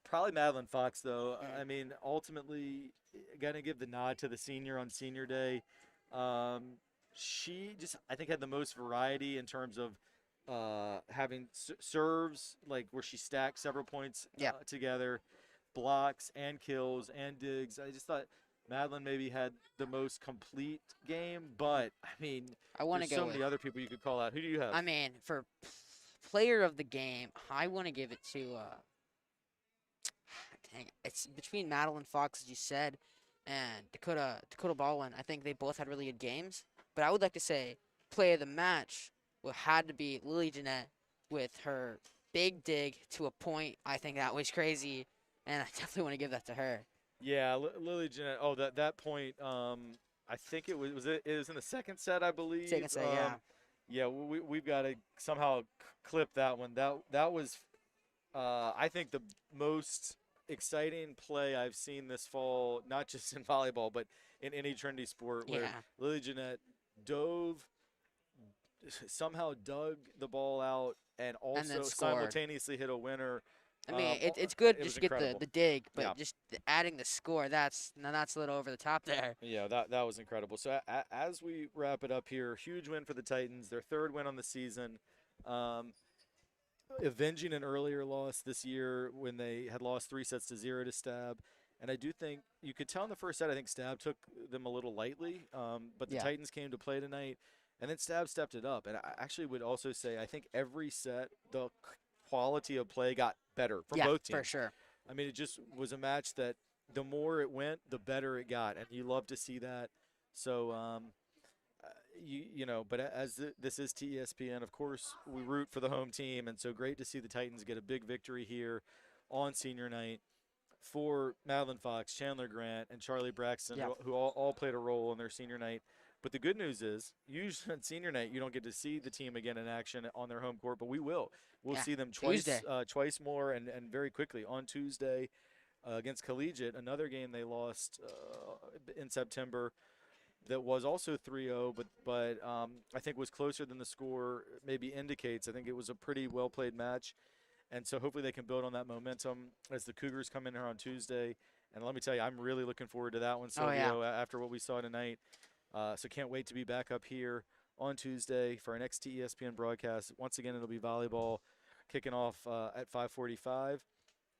probably Madeline Fox, though. I mean, ultimately, got to give the nod to the senior on senior day. She just, I think, had the most variety in terms of having serves, like where she stacked several points Yep. together, blocks and kills and digs. I just thought Madeline maybe had the most complete game, but I mean, I want to there's go so with. many other people you could call out. Who do you have? I mean, for player of the game, I want to give it to. Dang, it's between Madeline Fox, as you said, and Dakota Baldwin. I think they both had really good games. But I would like to say play of the match had to be Lily Jeanette with her big dig to a point. I think that was crazy, and I definitely want to give that to her. Yeah, Lily Jeanette. Oh, that point. I think it was it was in the second set, I believe. Second set, yeah. Yeah, we've got to somehow clip that one. That was, I think, the most exciting play I've seen this fall, not just in volleyball, but in any Trinity sport, where Yeah. Lily Jeanette dove, somehow dug the ball out, and And then also scored. simultaneously hit a winner. I mean, it's good It just was to get incredible. the dig, but Yeah. just adding the score, that's a little over the top there. Yeah, that was incredible. So as we wrap it up here, huge win for the Titans, their third win on the season, avenging an earlier loss this year when they had lost 3-0 to Stab. And I do think you could tell in the first set, I think Stab took them a little lightly, but the Yeah. Titans came to play tonight, and then Stab stepped it up. And I actually would also say I think every set the quality of play got better from Yeah, both teams. for sure. I mean, it just was a match that the more it went, the better it got, and you love to see that. So, but as this is TESPN, of course, we root for the home team, and so great to see the Titans get a big victory here on senior night for Madeline Fox, Chandler Grant, and Charlie Braxton, Yeah. who all played a role in their senior night. But the good news is, usually on senior night, you don't get to see the team again in action on their home court, but we will. We'll Yeah, see them Tuesday. twice more and very quickly on Tuesday against Collegiate, another game they lost in September that was also 3-0, but I think was closer than the score maybe indicates. I think it was a pretty well-played match, and so hopefully they can build on that momentum as the Cougars come in here on Tuesday. And let me tell you, I'm really looking forward to that one, Silvio, after what we saw tonight. So can't wait to be back up here on Tuesday for our next TESPN broadcast. Once again, it'll be volleyball kicking off at 5:45.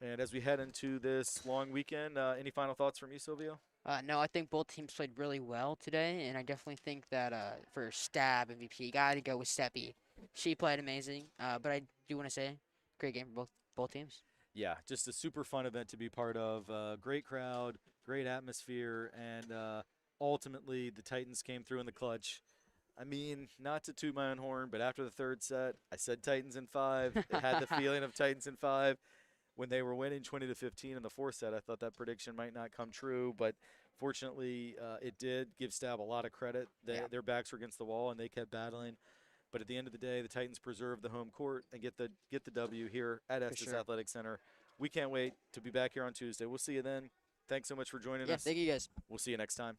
And as we head into this long weekend, any final thoughts from you, Silvio? No, I think both teams played really well today, and I definitely think that for Stab MVP, you got to go with Seppi. She played amazing, but I do want to say, great game for both teams. Yeah, just a super fun event to be part of. Great crowd, great atmosphere, and ultimately the Titans came through in the clutch. I mean, not to toot my own horn, but after the third set, I said Titans in 5. It had the feeling of Titans in 5. When they were winning 20-15 in the fourth set, I thought that prediction might not come true, but fortunately it did. Give Stab a lot of credit. Their backs were against the wall, and they kept battling. But at the end of the day, the Titans preserved the home court and get the W here at Estes sure. Athletic Center. We can't wait to be back here on Tuesday. We'll see you then. Thanks so much for joining Yeah, us. thank you guys. We'll see you next time.